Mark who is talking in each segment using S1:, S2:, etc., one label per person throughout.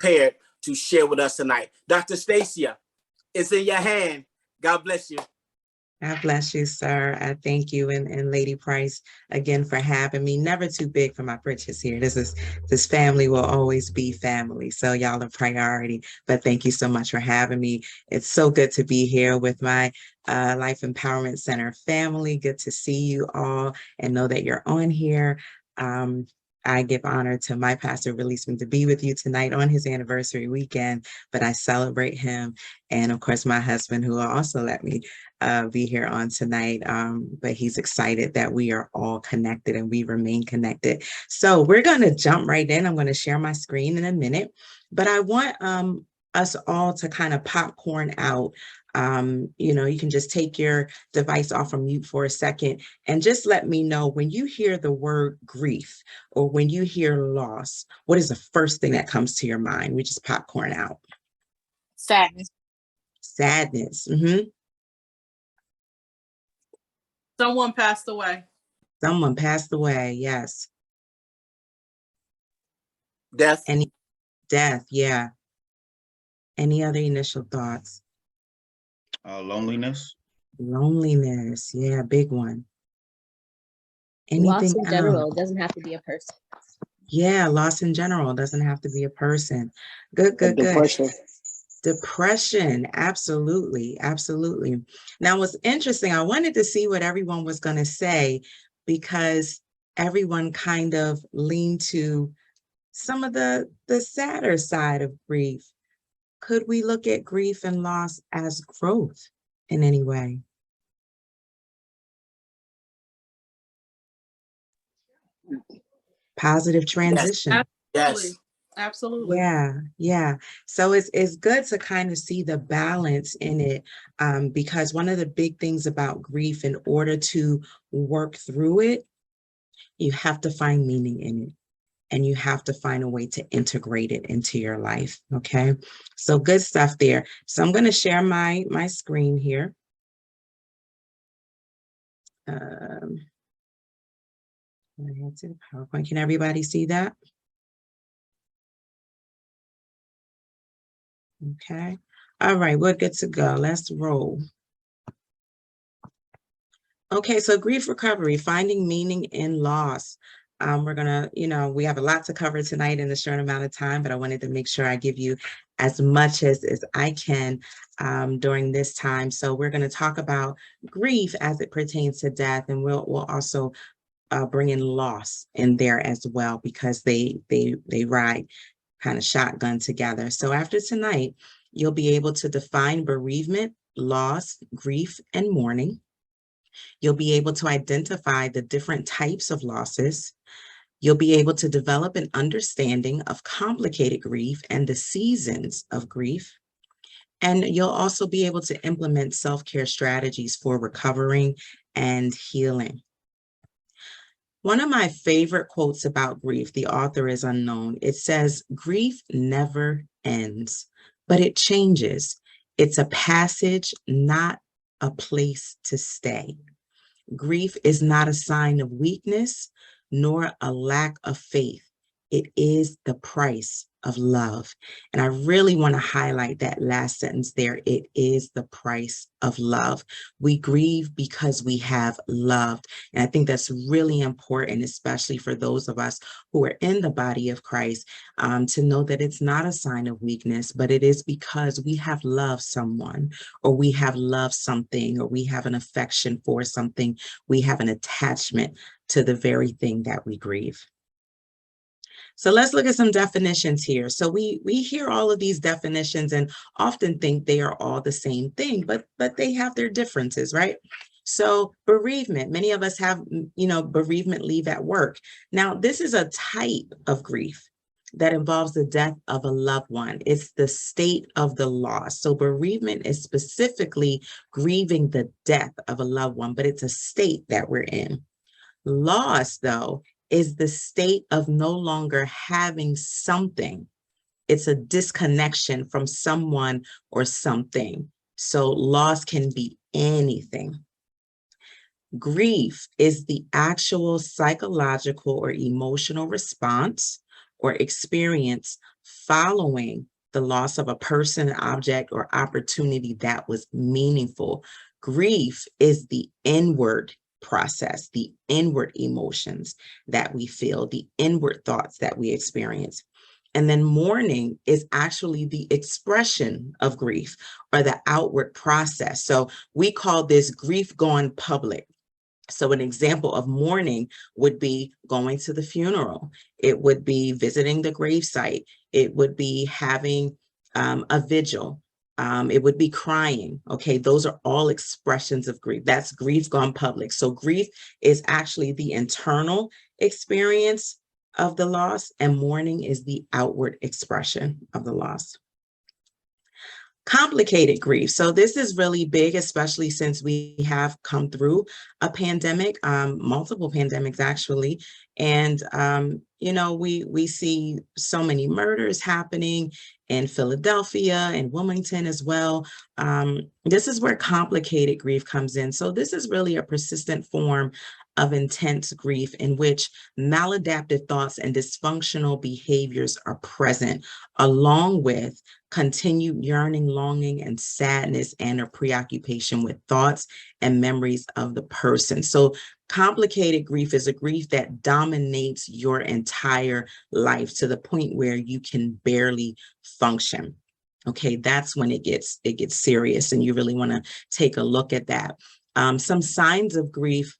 S1: prepared to share with us tonight. Dr. Stacia, it's in your hand. God bless you.
S2: God bless you, sir. I thank you and Lady Price again for having me. Never too big for my britches here. This family will always be family. So y'all are priority. But thank you so much for having me. It's so good to be here with my Life Empowerment Center family. Good to see you all and know that you're on here. I give honor to my pastor, releasing to be with you tonight on his anniversary weekend, but I celebrate him. And of course, my husband, who will also let me be here on tonight. But he's excited that we are all connected and we remain connected. So we're going to jump right in. I'm going to share my screen in a minute, but I want us all to kind of popcorn out. You can just take your device off from mute for a second and just let me know when you hear the word grief or when you hear loss, what is the first thing that comes to your mind? We just popcorn out.
S3: Sadness.
S2: Sadness.
S3: Someone passed away.
S2: Someone passed away. Yes.
S1: Death.
S2: Death. Yeah. Any other initial thoughts?
S4: Loneliness.
S2: Loneliness. Yeah, big one.
S5: Loss
S2: Anything
S5: in general.
S2: else?
S5: It doesn't have to be a person.
S2: Yeah, loss in general. It doesn't have to be a person. Good. Depression. Absolutely. Absolutely. Now, what's interesting, I wanted to see what everyone was going to say because everyone kind of leaned to some of the sadder side of grief. Could we look at grief and loss as growth in any way? Positive transition.
S1: Yes.
S3: Absolutely.
S2: Yeah. So it's good to kind of see the balance in it, because one of the big things about grief, in order to work through it, you have to find meaning in it. And you have to find a way to integrate it into your life. Okay, so good stuff there. So I'm going to share my screen here. I had to PowerPoint. Can everybody see that? Okay. All right, we're good to go. Let's roll. Okay, so grief recovery, finding meaning in loss. We're gonna, we have a lot to cover tonight in a short amount of time, but I wanted to make sure I give you as much as I can during this time. So we're gonna talk about grief as it pertains to death, and we'll also bring in loss in there as well, because they ride kind of shotgun together. So after tonight, you'll be able to define bereavement, loss, grief, and mourning. You'll be able to identify the different types of losses. You'll be able to develop an understanding of complicated grief and the seasons of grief. And you'll also be able to implement self-care strategies for recovering and healing. One of my favorite quotes about grief, the author is unknown. It says, "Grief never ends, but it changes. It's a passage, not a place to stay. Grief is not a sign of weakness, nor a lack of faith. It is the price of love." And I really want to highlight that last sentence there. It is the price of love. We grieve because we have loved. And I think that's really important, especially for those of us who are in the body of Christ, to know that it's not a sign of weakness, but it is because we have loved someone, or we have loved something, or we have an affection for something. We have an attachment to the very thing that we grieve. So let's look at some definitions here. So we hear all of these definitions and often think they are all the same thing, but they have their differences, right? So bereavement, many of us have, bereavement leave at work. Now, this is a type of grief that involves the death of a loved one. It's the state of the loss. So bereavement is specifically grieving the death of a loved one, but it's a state that we're in. Loss, though, is the state of no longer having something. It's a disconnection from someone or something. So loss can be anything. Grief is the actual psychological or emotional response or experience following the loss of a person, object, or opportunity that was meaningful. Grief is the inward process, the inward emotions that we feel, the inward thoughts that we experience. And then mourning is actually the expression of grief or the outward process. So we call this grief gone public. So an example of mourning would be going to the funeral. It would be visiting the gravesite. It would be having a vigil. It would be crying. Okay, those are all expressions of grief. That's grief gone public. So grief is actually the internal experience of the loss, and mourning is the outward expression of the loss. Complicated grief. So this is really big, especially since we have come through a pandemic, multiple pandemics actually. And, you know, we see so many murders happening in Philadelphia and Wilmington as well. This is where complicated grief comes in. So this is really a persistent form of intense grief in which maladaptive thoughts and dysfunctional behaviors are present, along with continued yearning, longing, and sadness, and a preoccupation with thoughts and memories of the person. So complicated grief is a grief that dominates your entire life to the point where you can barely function. Okay, that's when it gets serious, and you really want to take a look at that. Some signs of grief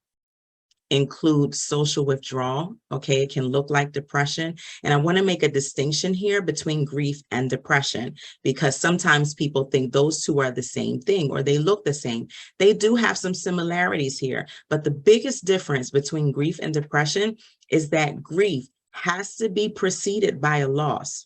S2: include social withdrawal. Okay, it can look like depression. And I want to make a distinction here between grief and depression, because sometimes people think those two are the same thing or they look the same. They do have some similarities here, but the biggest difference between grief and depression is that grief has to be preceded by a loss,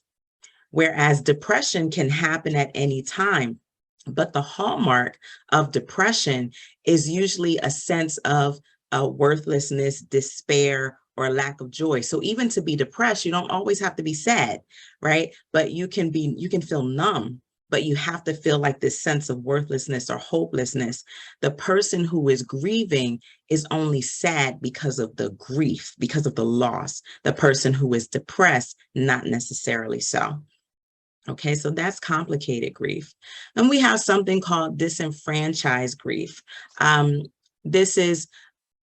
S2: whereas depression can happen at any time. But the hallmark of depression is usually a sense of worthlessness, despair, or lack of joy. So even to be depressed, you don't always have to be sad, right? But you can feel numb, but you have to feel like this sense of worthlessness or hopelessness. The person who is grieving is only sad because of the grief, because of the loss. The person who is depressed, not necessarily so. Okay, so that's complicated grief. And we have something called disenfranchised grief. This is,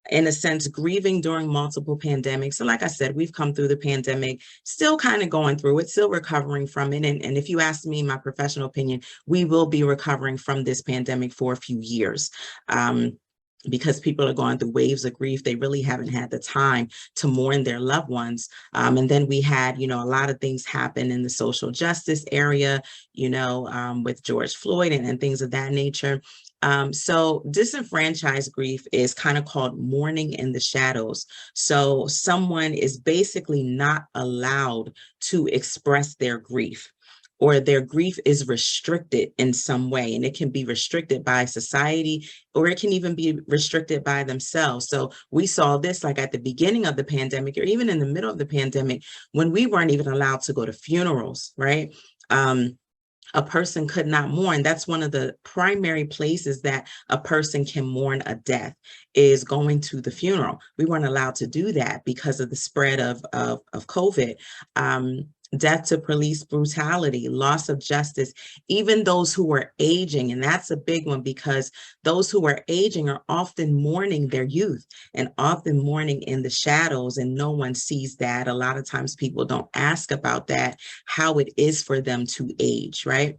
S2: in a sense, grieving during multiple pandemics. So like I said, we've come through the pandemic, still kind of going through it, still recovering from it. And if you ask me my professional opinion, we will be recovering from this pandemic for a few years. Because people are going through waves of grief, they really haven't had the time to mourn their loved ones. And then we had, you know, a lot of things happen in the social justice area, you know, with George Floyd and things of that nature. So disenfranchised grief is kind of called mourning in the shadows. So someone is basically not allowed to express their grief, or their grief is restricted in some way. And it can be restricted by society, or it can even be restricted by themselves. So we saw this like at the beginning of the pandemic, or even in the middle of the pandemic, when we weren't even allowed to go to funerals, right? A person could not mourn. That's one of the primary places that a person can mourn a death, is going to the funeral. We weren't allowed to do that because of the spread of COVID. Death to police brutality, loss of justice, even those who are aging. And that's a big one, because those who are aging are often mourning their youth and often mourning in the shadows, and no one sees that. A lot of times people don't ask about that, how it is for them to age, right?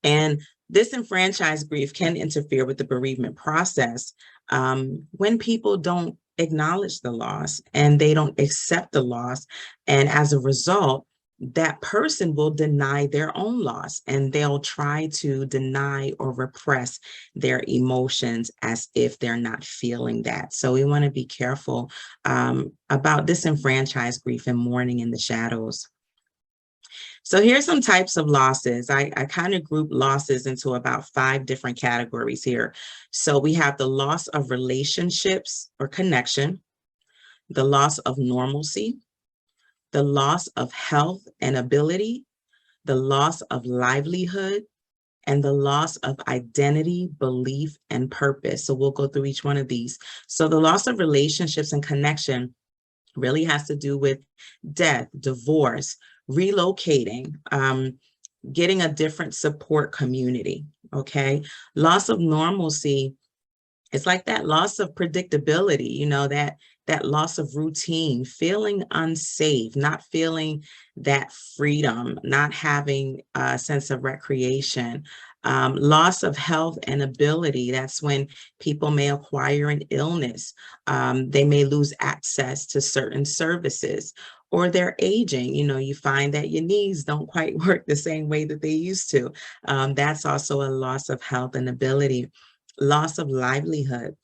S2: And disenfranchised grief can interfere with the bereavement process when people don't acknowledge the loss and they don't accept the loss. And as a result, that person will deny their own loss, and they'll try to deny or repress their emotions as if they're not feeling that. So we want to be careful about disenfranchised grief and mourning in the shadows. So here's some types of losses. I kind of group losses into about 5 different categories here. So we have the loss of relationships or connection, the loss of normalcy, the loss of health and ability, the loss of livelihood, and the loss of identity, belief, and purpose. So we'll go through each one of these. So the loss of relationships and connection really has to do with death, divorce, relocating, getting a different support community, okay? Loss of normalcy, it's like that loss of predictability, you know, that loss of routine, feeling unsafe, not feeling that freedom, not having a sense of recreation, loss of health and ability. That's when people may acquire an illness. They may lose access to certain services, or they're aging. You know, you find that your knees don't quite work the same way that they used to. That's also a loss of health and ability. Loss of livelihood.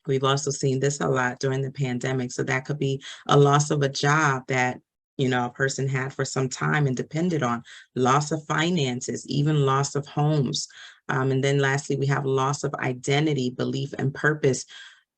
S2: We've also seen this a lot during the pandemic. So that could be a loss of a job that, you know, a person had for some time and depended on, loss of finances, even loss of homes. And then lastly, we have loss of identity, belief, and purpose.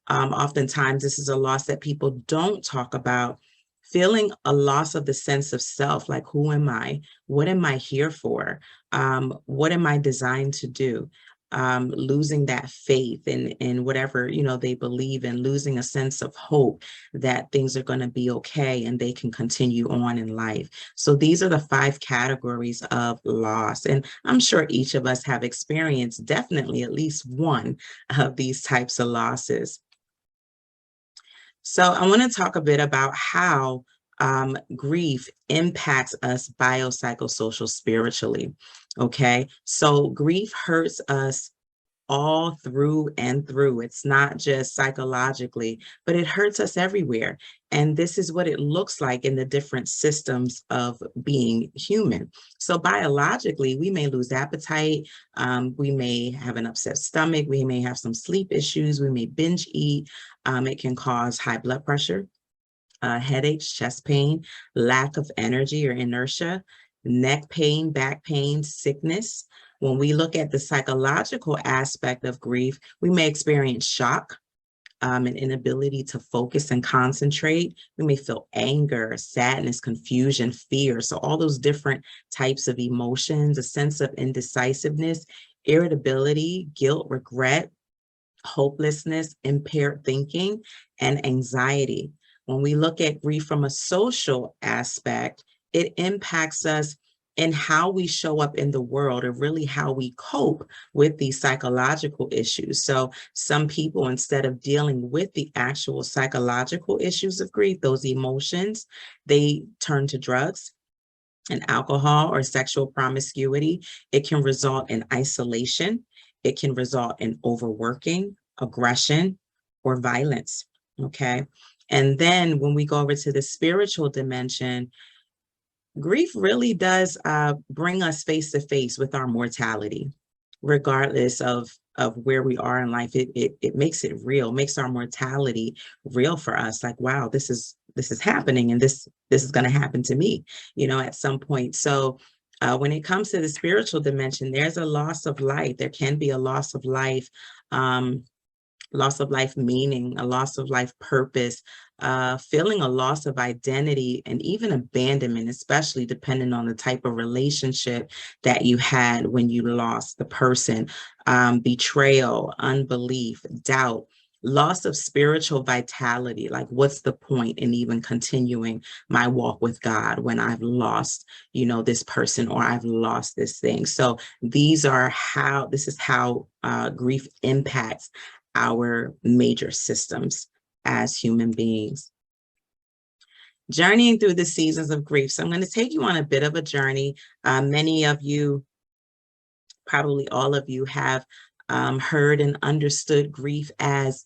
S2: Oftentimes, this is a loss that people don't talk about. Feeling a loss of the sense of self, like, who am I? What am I here for? What am I designed to do? Losing that faith in whatever, you know, they believe in, losing a sense of hope that things are going to be okay and they can continue on in life. So these are the 5 categories of loss. And I'm sure each of us have experienced definitely at least one of these types of losses. So I want to talk a bit about how grief impacts us biopsychosocial spiritually. Okay, so grief hurts us all through and through. It's not just psychologically, but it hurts us everywhere. And this is what it looks like in the different systems of being human. So biologically, we may lose appetite. We may have an upset stomach. We may have some sleep issues. We may binge eat. It can cause high blood pressure, headaches, chest pain, lack of energy or inertia, neck pain, back pain, sickness. When we look at the psychological aspect of grief, we may experience shock, an inability to focus and concentrate. We may feel anger, sadness, confusion, fear. So all those different types of emotions, a sense of indecisiveness, irritability, guilt, regret, hopelessness, impaired thinking, and anxiety. When we look at grief from a social aspect, it impacts us in how we show up in the world, or really how we cope with these psychological issues. So some people, instead of dealing with the actual psychological issues of grief, those emotions, they turn to drugs and alcohol or sexual promiscuity. It can result in isolation. It can result in overworking, aggression, or violence, okay? And then when we go over to the spiritual dimension, grief really does bring us face to face with our mortality, regardless of where we are in life. It makes it real, makes our mortality real for us. Like, wow, this is happening, and this is going to happen to me, you know, at some point. So when it comes to the spiritual dimension, there's a loss of life. There can be a loss of life. Loss of life meaning, a loss of life purpose, feeling a loss of identity, and even abandonment, especially depending on the type of relationship that you had when you lost the person, betrayal, unbelief, doubt, loss of spiritual vitality. Like, what's the point in even continuing my walk with God when I've lost, you know, this person, or I've lost this thing? So this is how grief impacts our major systems as human beings. Journeying through the seasons of grief. So I'm going to take you on a bit of a journey. Many of you, probably all of you, have heard and understood grief as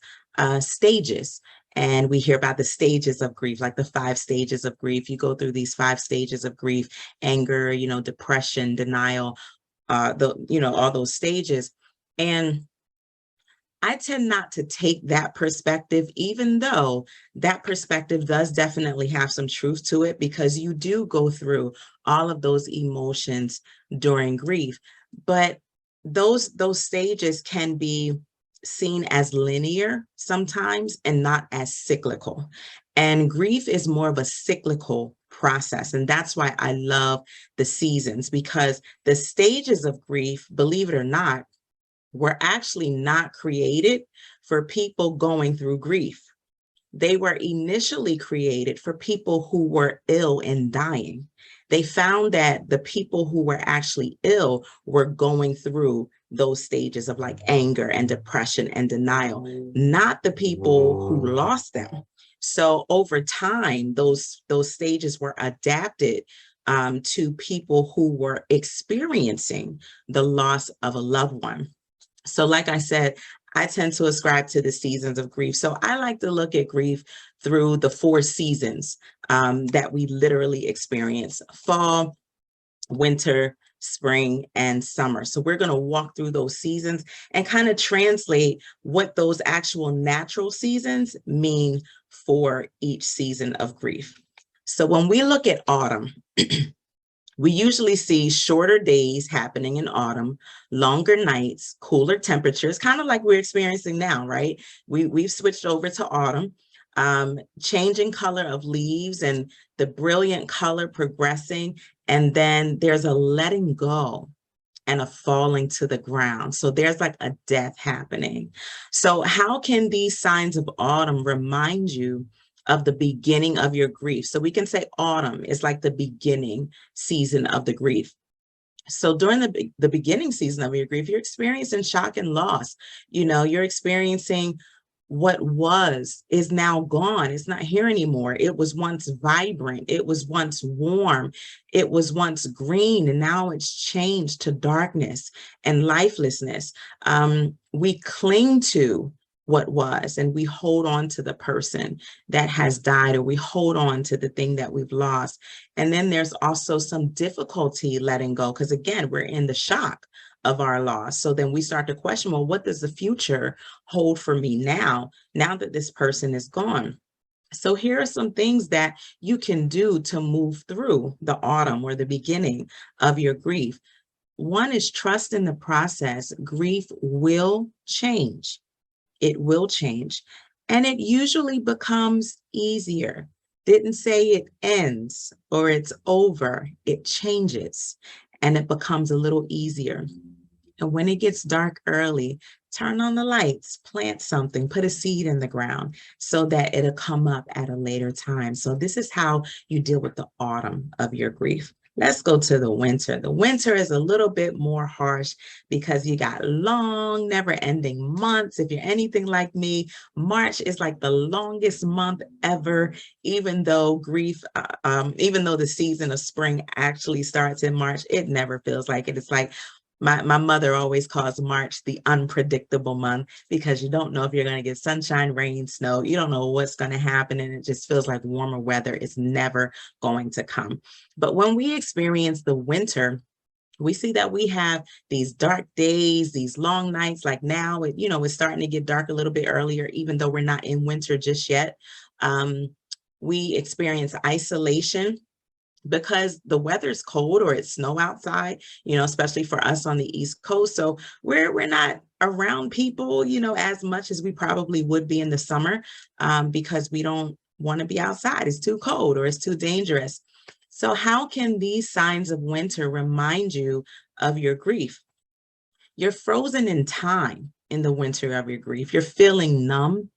S2: stages. And we hear about the stages of grief, like the 5 stages of grief. You go through these 5 stages of grief: anger, you know, depression, denial, all those stages. And I tend not to take that perspective, even though that perspective does definitely have some truth to it, because you do go through all of those emotions during grief. But those stages can be seen as linear sometimes and not as cyclical. And grief is more of a cyclical process. And that's why I love the seasons, because the stages of grief, believe it or not, were actually not created for people going through grief. They were initially created for people who were ill and dying. they found that the people who were actually ill were going through those stages of like anger and depression and denial, not the people who lost them. So over time, those stages were adapted to people who were experiencing the loss of a loved one. So like I said, I tend to ascribe to the seasons of grief. So I like to look at grief through the 4 seasons that we literally experience: fall, winter, spring, and summer. So we're going to walk through those seasons and kind of translate what those actual natural seasons mean for each season of grief. So when we look at autumn, we usually see shorter days happening in autumn, longer nights, cooler temperatures, kind of like we're experiencing now, right? We've switched over to autumn, changing color of leaves and the brilliant color progressing. And then there's a letting go and a falling to the ground. So there's like a death happening. So how can these signs of autumn remind you of the beginning of your grief? So we can say autumn is like the beginning season of the grief. So during the beginning season of your grief, you're experiencing shock and loss. You know, you're experiencing what is now gone. It's not here anymore. It was once vibrant. It was once warm. It was once green, and now it's changed to darkness and lifelessness. We cling to what was, and we hold on to the person that has died, or we hold on to the thing that we've lost. And then there's also some difficulty letting go, because again, we're in the shock of our loss. So then we start to question, well, what does the future hold for me now that this person is gone? So here are some things that you can do to move through the autumn or the beginning of your grief. One is trust in the process. Grief will change. It will change. And it usually becomes easier. Didn't say it ends or it's over. It changes and it becomes a little easier. And when it gets dark early, turn on the lights, plant something, put a seed in the ground so that it'll come up at a later time. So this is how you deal with the autumn of your grief. Let's go to the winter. The winter is a little bit more harsh because you got long, never-ending months. If you're anything like me, March is like the longest month ever, even though even though the season of spring actually starts in March, it never feels like it. It's like my mother always calls March the unpredictable month because you don't know if you're going to get sunshine, rain, snow. You don't know what's going to happen, and it just feels like warmer weather is never going to come. But when we experience the winter, we see that we have these dark days, these long nights. Like now, it's starting to get dark a little bit earlier, even though we're not in winter just yet. We experience isolation because the weather's cold or it's snow outside, especially for us on the East Coast. So we're not around people, as much as we probably would be in the summer because we don't want to be outside. It's too cold or it's too dangerous. So how can these signs of winter remind you of your grief? You're frozen in time in the winter of your grief. You're feeling numb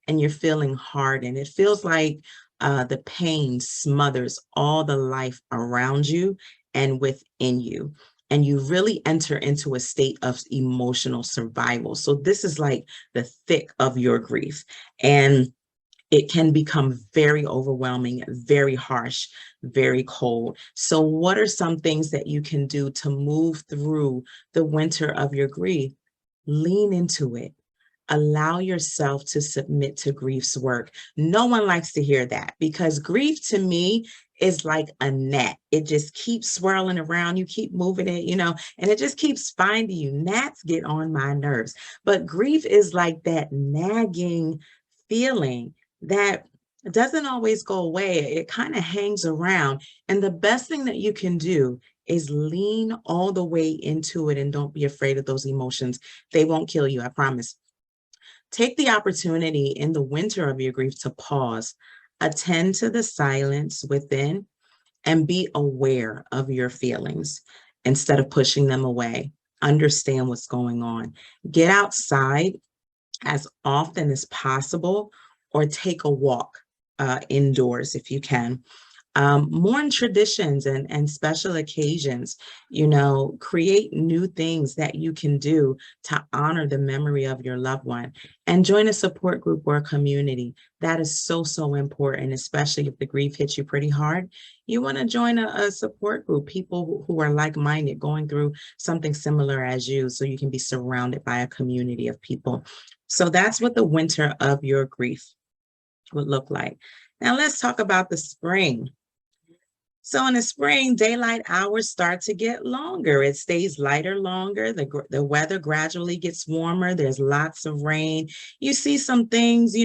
S2: and you're feeling hardened. It feels like the pain smothers all the life around you and within you. And you really enter into a state of emotional survival. So this is like the thick of your grief. And it can become very overwhelming, very harsh, very cold. So what are some things that you can do to move through the winter of your grief? Lean into it. Allow yourself to submit to grief's work. No one likes to hear that because grief to me is like a net. It just keeps swirling around. You keep moving it, and it just keeps finding you. Gnats get on my nerves, but grief is like that nagging feeling that doesn't always go away. It kind of hangs around. And the best thing that you can do is lean all the way into it and don't be afraid of those emotions. They won't kill you, I promise. Take the opportunity in the winter of your grief to pause, attend to the silence within, and be aware of your feelings instead of pushing them away. Understand what's going on. Get outside as often as possible or take a walk indoors if you can. Mourn traditions and special occasions, create new things that you can do to honor the memory of your loved one, and join a support group or a community. That is so, so important, especially if the grief hits you pretty hard. You want to join a support group, people who are like-minded, going through something similar as you, so you can be surrounded by a community of people. So that's what the winter of your grief would look like. Now let's talk about the spring. So in the spring, daylight hours start to get longer. It stays lighter longer. The weather gradually gets warmer. There's lots of rain. You see some things,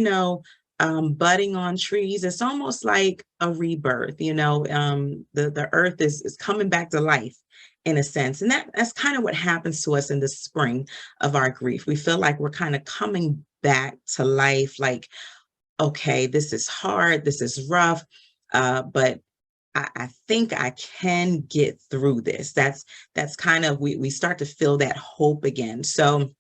S2: budding on trees. It's almost like a rebirth, the earth is coming back to life in a sense. And that's kind of what happens to us in the spring of our grief. We feel like we're kind of coming back to life, like, okay, this is hard, this is rough, but I think I can get through this. That's kind of, we start to feel that hope again. So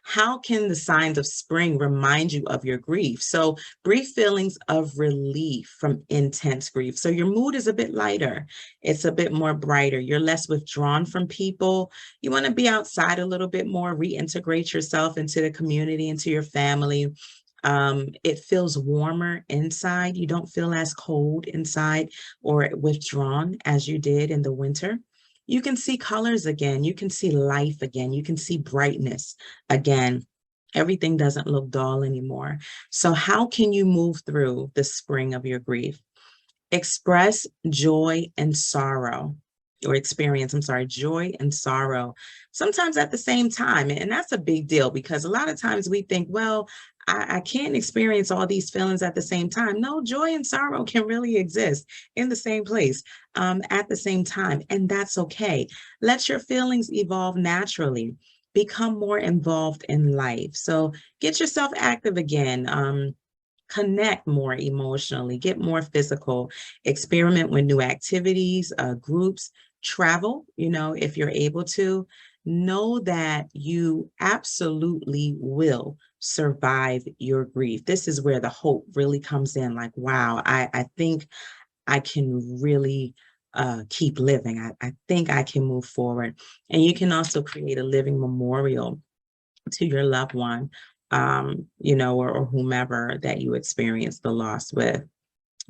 S2: how can the signs of spring remind you of your grief? So brief feelings of relief from intense grief. So your mood is a bit lighter. It's a bit more brighter. You're less withdrawn from people. You want to be outside a little bit more, reintegrate yourself into the community, into your family. It feels warmer inside. You don't feel as cold inside or withdrawn as you did in the winter. You can see colors again. You can see life again. You can see brightness again. Everything doesn't look dull anymore. So how can you move through the spring of your grief? Express joy and sorrow, or experience, joy and sorrow, sometimes at the same time. And that's a big deal, because a lot of times we think, well, I can't experience all these feelings at the same time. No, joy and sorrow can really exist in the same place at the same time. And that's okay. Let your feelings evolve naturally. Become more involved in life. So get yourself active again. Connect more emotionally, get more physical, experiment with new activities, groups, travel, if you're able to. Know that you absolutely will survive your grief. This is where the hope really comes in. Like, wow, I think I can really keep living. I think I can move forward. And you can also create a living memorial to your loved one, or whomever that you experience the loss with.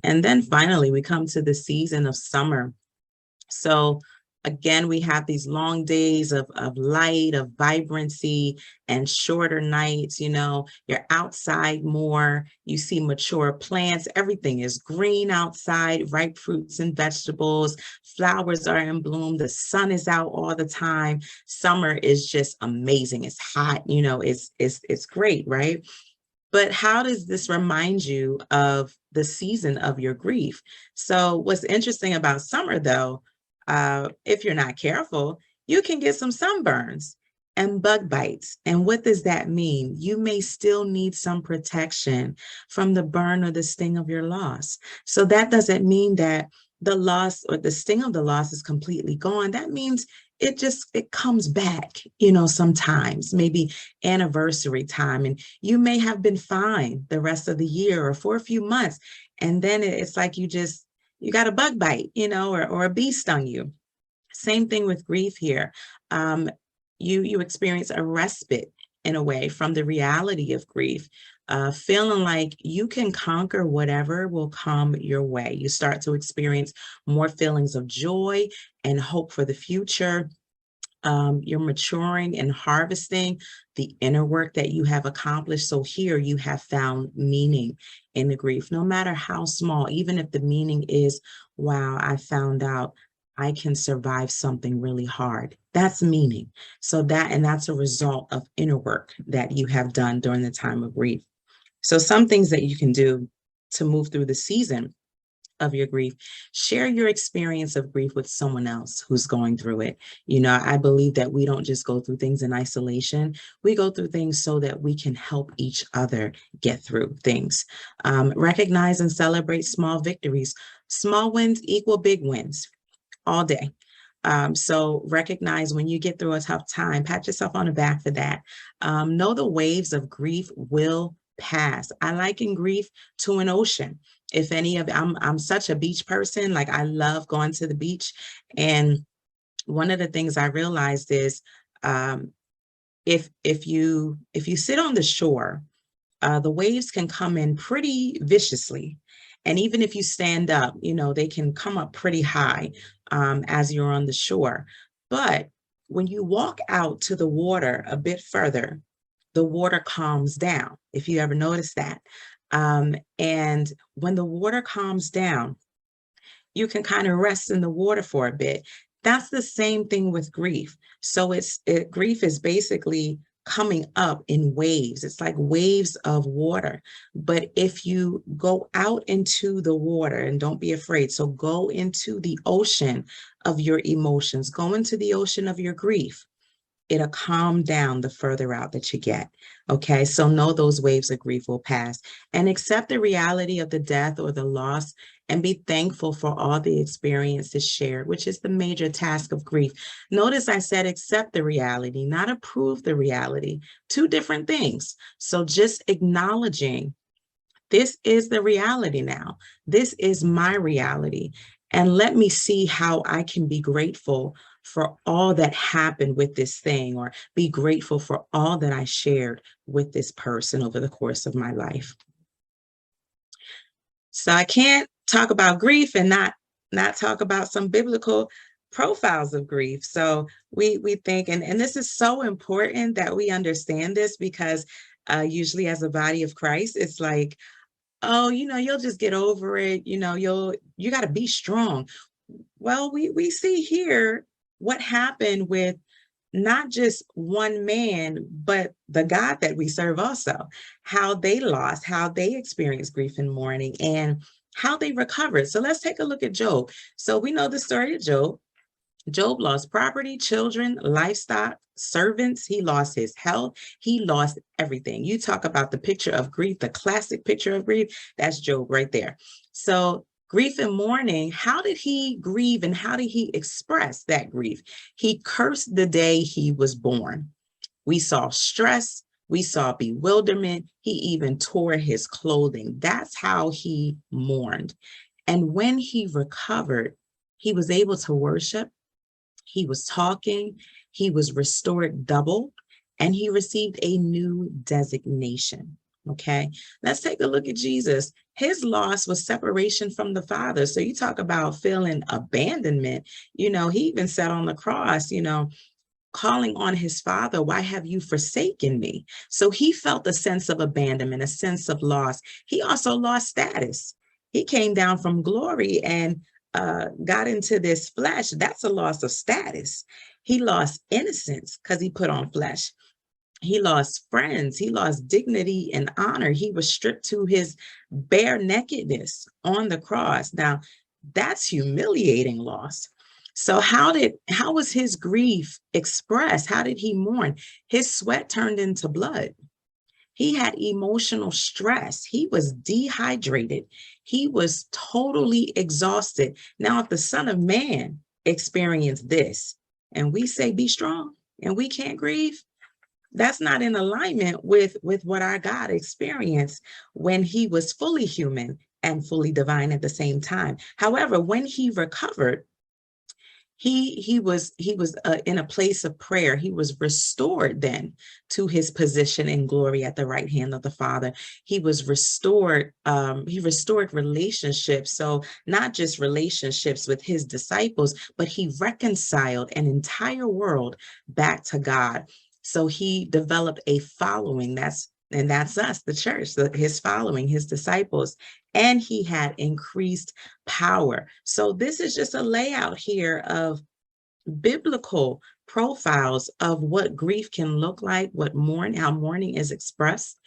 S2: And then finally, we come to the season of summer. So again, we have these long days of light, of vibrancy, and shorter nights. You're outside more, you see mature plants, everything is green outside, ripe fruits and vegetables, flowers are in bloom, the sun is out all the time. Summer is just amazing. It's hot, it's great, right? But how does this remind you of the season of your grief? So what's interesting about summer, though, if you're not careful, you can get some sunburns and bug bites. And what does that mean? You may still need some protection from the burn or the sting of your loss. So that doesn't mean that the loss or the sting of the loss is completely gone. That means it comes back, sometimes, maybe anniversary time, and you may have been fine the rest of the year or for a few months. And then it's like you got a bug bite, or a bee stung you. Same thing with grief here. You experience a respite in a way from the reality of grief, feeling like you can conquer whatever will come your way. You start to experience more feelings of joy and hope for the future. You're maturing and harvesting the inner work that you have accomplished. So here you have found meaning in the grief, no matter how small, even if the meaning is, wow, I found out I can survive something really hard. That's meaning. So that's a result of inner work that you have done during the time of grief. So some things that you can do to move through the season of your grief: share your experience of grief with someone else who's going through it. I believe that we don't just go through things in isolation. We go through things so that we can help each other get through things. Recognize and celebrate small victories. Small wins equal big wins all day. So recognize when you get through a tough time, pat yourself on the back for that. Know the waves of grief will pass. I liken grief to an ocean. If any of I'm such a beach person, like I love going to the beach. And one of the things I realized is if you sit on the shore, the waves can come in pretty viciously. And even if you stand up, you know, they can come up pretty high as you're on the shore. But when you walk out to the water a bit further, the water calms down, if you ever notice that. And when the water calms down, you can kind of rest in the water for a bit. That's the same thing with grief. So grief is basically coming up in waves. It's like waves of water. But if you go out into the water, and don't be afraid, so go into the ocean of your emotions, go into the ocean of your grief, it'll calm down the further out that you get. Okay, so know those waves of grief will pass, and accept the reality of the death or the loss, and be thankful for all the experiences shared, which is the major task of grief. Notice I said accept the reality, not approve the reality. Two different things. So just acknowledging this is the reality now. This is my reality. And let me see how I can be grateful for all that happened with this thing, or be grateful for all that I shared with this person over the course of my life. So I can't talk about grief and not talk about some biblical profiles of grief. So we think, and this is so important that we understand this, because usually as a body of Christ, it's like, oh, you know, you'll just get over it. You know, you got to be strong. Well, we see here what happened with not just one man, but the God that we serve also, how they lost, how they experienced grief and mourning, and how they recovered. So let's take a look at Job. So we know the story of Job. Job lost property, children, livestock, servants. He lost his health. He lost everything. You talk about the picture of grief, the classic picture of grief, that's Job right there. So grief and mourning, how did he grieve and how did he express that grief? He cursed the day he was born. We saw stress. We saw bewilderment. He even tore his clothing. That's how he mourned. And when he recovered, he was able to worship. He was talking, he was restored double, and he received a new designation. Okay, let's take a look at Jesus. His loss was separation from the Father. So you talk about feeling abandonment. You know, he even said on the cross, you know, calling on his Father, why have you forsaken me? So he felt a sense of abandonment, a sense of loss. He also lost status. He came down from glory and got into this flesh. That's a loss of status. He lost innocence because he put on flesh. He lost friends. He lost dignity and honor. He was stripped to his bare nakedness on the cross. Now, that's humiliating loss. So how was his grief expressed? How did he mourn? His sweat turned into blood. He had emotional stress. He was dehydrated. He was totally exhausted. Now, if the Son of Man experienced this, and we say, be strong, and we can't grieve, that's not in alignment with what our God experienced when he was fully human and fully divine at the same time. However, when he recovered, he was in a place of prayer. He was restored then to his position in glory at the right hand of the Father. He was restored. He restored relationships. So not just relationships with his disciples, but he reconciled an entire world back to God. So he developed a following. That's us, the church, his following, his disciples, and he had increased power. So this is just a layout here of biblical profiles of what grief can look like, how mourning is expressed,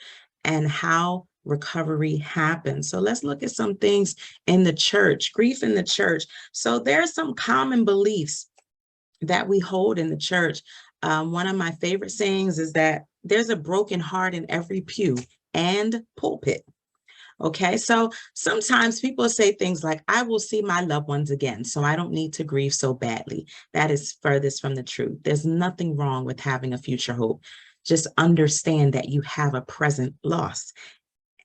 S2: and how recovery happens. So let's look at some things in the church, grief in the church. So there are some common beliefs that we hold in the church. One of my favorite sayings is that there's a broken heart in every pew and pulpit. Okay, so sometimes people say things like, I will see my loved ones again, so I don't need to grieve so badly. That is furthest from the truth. There's nothing wrong with having a future hope. Just understand that you have a present loss.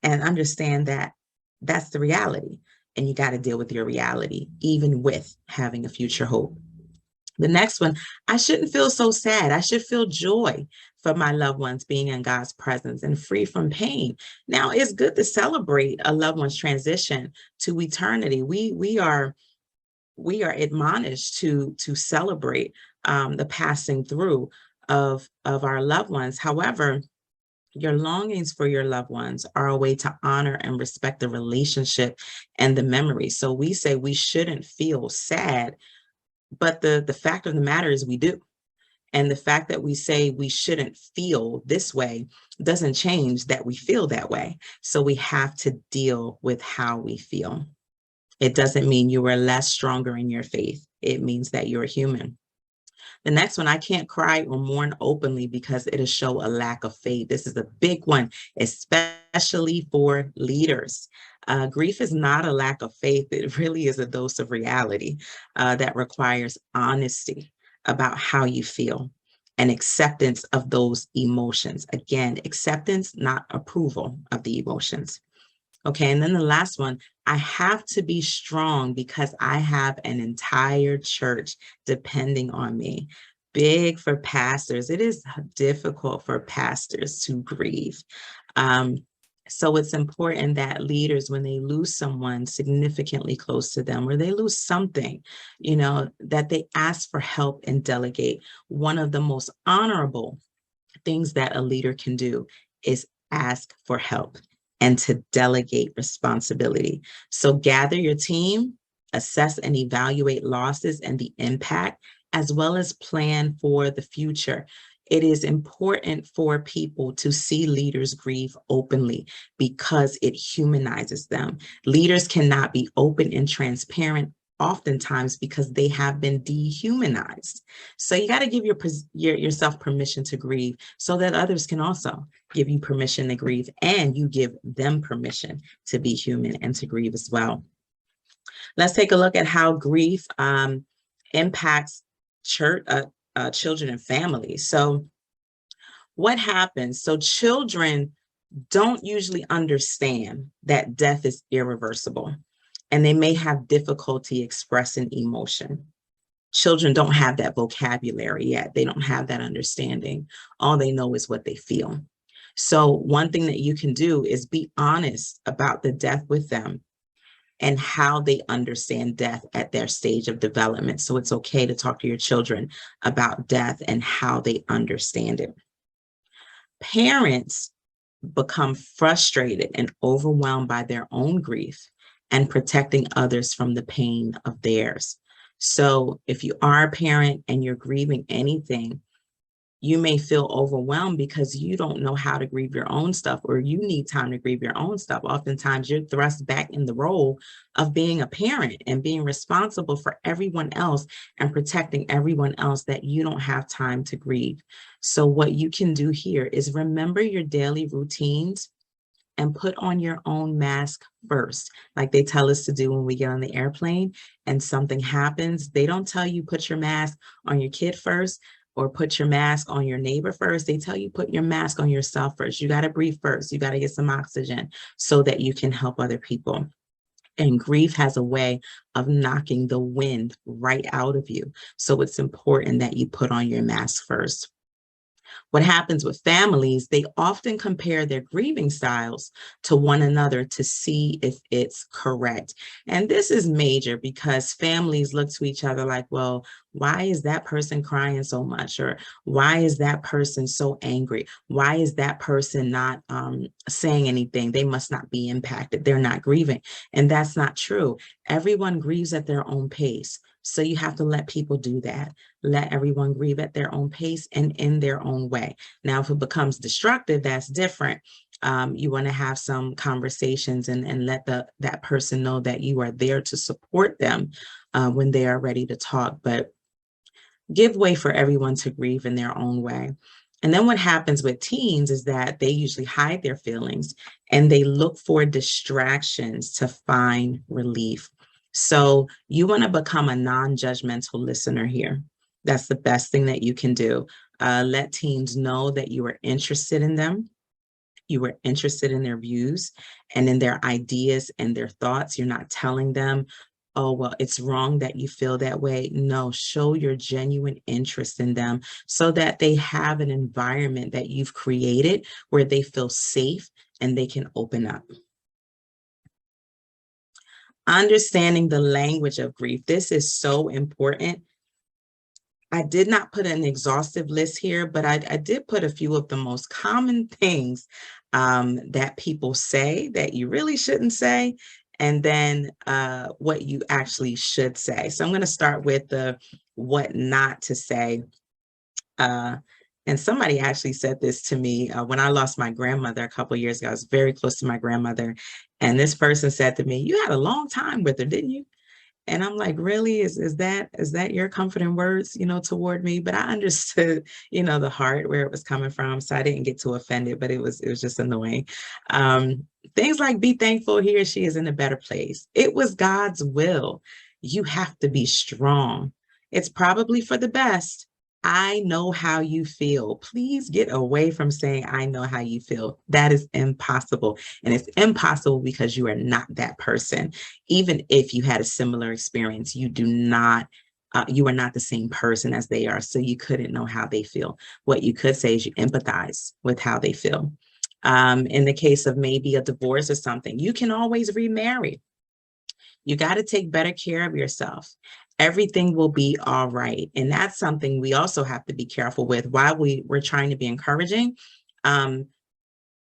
S2: and understand that that's the reality. And you got to deal with your reality, even with having a future hope. The next one, I shouldn't feel so sad. I should feel joy for my loved ones being in God's presence and free from pain. Now, it's good to celebrate a loved one's transition to eternity. We are admonished to celebrate the passing through of our loved ones. However, your longings for your loved ones are a way to honor and respect the relationship and the memory. So we say we shouldn't feel sad, but the fact of the matter is we do. And the fact that we say we shouldn't feel this way doesn't change that we feel that way. So we have to deal with how we feel. It doesn't mean you are less stronger in your faith. It means that you're human. The next one, I can't cry or mourn openly because it'll show a lack of faith. This is a big one, especially for leaders. Grief is not a lack of faith. It really is a dose of reality that requires honesty about how you feel and acceptance of those emotions. Again, acceptance, not approval of the emotions. Okay, and then the last one, I have to be strong because I have an entire church depending on me. Big for pastors. It is difficult for pastors to grieve. So it's important that leaders, when they lose someone significantly close to them, or they lose something, that they ask for help and delegate. One of the most honorable things that a leader can do is ask for help and to delegate responsibility. So gather your team, assess and evaluate losses and the impact, as well as plan for the future. It is important for people to see leaders grieve openly because it humanizes them. Leaders cannot be open and transparent oftentimes because they have been dehumanized. So you got to give yourself permission to grieve so that others can also give you permission to grieve, and you give them permission to be human and to grieve as well. Let's take a look at how grief impacts children and families. So what happens? So children don't usually understand that death is irreversible, and they may have difficulty expressing emotion. Children don't have that vocabulary yet. They don't have that understanding. All they know is what they feel. So one thing that you can do is be honest about the death with them and how they understand death at their stage of development. So it's okay to talk to your children about death and how they understand it. Parents become frustrated and overwhelmed by their own grief and protecting others from the pain of theirs. So if you are a parent and you're grieving anything, you may feel overwhelmed because you don't know how to grieve your own stuff, or you need time to grieve your own stuff. Oftentimes you're thrust back in the role of being a parent and being responsible for everyone else and protecting everyone else, that you don't have time to grieve. So what you can do here is remember your daily routines and put on your own mask first, like they tell us to do when we get on the airplane and something happens. They don't tell you put your mask on your kid first or put your mask on your neighbor first. They tell you put your mask on yourself first. You got to breathe first. You got to get some oxygen so that you can help other people. And grief has a way of knocking the wind right out of you. So it's important that you put on your mask first. What happens with families, they often compare their grieving styles to one another to see if it's correct. And this is major because families look to each other like, well, why is that person crying so much? Or why is that person so angry? Why is that person not saying anything? They must not be impacted. They're not grieving. And that's not true. Everyone grieves at their own pace. So you have to let people do that. Let everyone grieve at their own pace and in their own way. Now, if it becomes destructive, that's different. You want to have some conversations and let that person know that you are there to support them when they are ready to talk. But give way for everyone to grieve in their own way. And then what happens with teens is that they usually hide their feelings and they look for distractions to find relief. So you want to become a non-judgmental listener here. That's the best thing that you can do. Let teens know that you are interested in them You were interested in their views and in their ideas and their thoughts. You're not telling them, oh, well, it's wrong that you feel that way. No, show your genuine interest in them so that they have an environment that you've created where they feel safe and they can open up. Understanding the language of grief. This is so important. I did not put an exhaustive list here, but I did put a few of the most common things that people say that you really shouldn't say, and then what you actually should say. So I'm going to start with the what not to say. And somebody actually said this to me when I lost my grandmother a couple of years ago. I was very close to my grandmother. And this person said to me, "You had a long time with her, didn't you?" And I'm like, really, is that your comforting words, toward me? But I understood, the heart where it was coming from. So I didn't get too offended, but it was just annoying. Things like, be thankful he or she is in a better place. It was God's will. You have to be strong. It's probably for the best. I know how you feel. Please get away from saying, I know how you feel. That is impossible. And it's impossible because you are not that person. Even if you had a similar experience, you are not the same person as they are. So you couldn't know how they feel. What you could say is you empathize with how they feel. In the case of maybe a divorce or something, you can always remarry. You got to take better care of yourself. Everything will be all right. And that's something we also have to be careful with. While we're trying to be encouraging,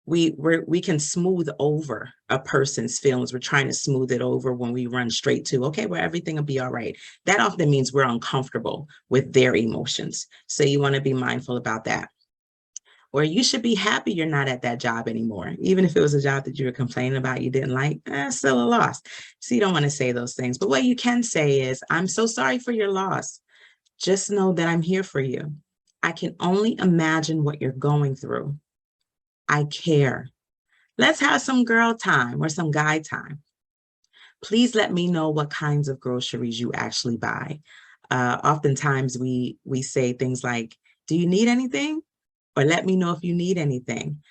S2: we can smooth over a person's feelings. We're trying to smooth it over when we run straight to, okay, well, everything will be all right. That often means we're uncomfortable with their emotions. So you want to be mindful about that. Or you should be happy you're not at that job anymore. Even if it was a job that you were complaining about, you didn't like, still a loss. So you don't want to say those things. But what you can say is, I'm so sorry for your loss. Just know that I'm here for you. I can only imagine what you're going through. I care. Let's have some girl time or some guy time. Please let me know what kinds of groceries you actually buy. Oftentimes we say things like, do you need anything? Or let me know if you need anything.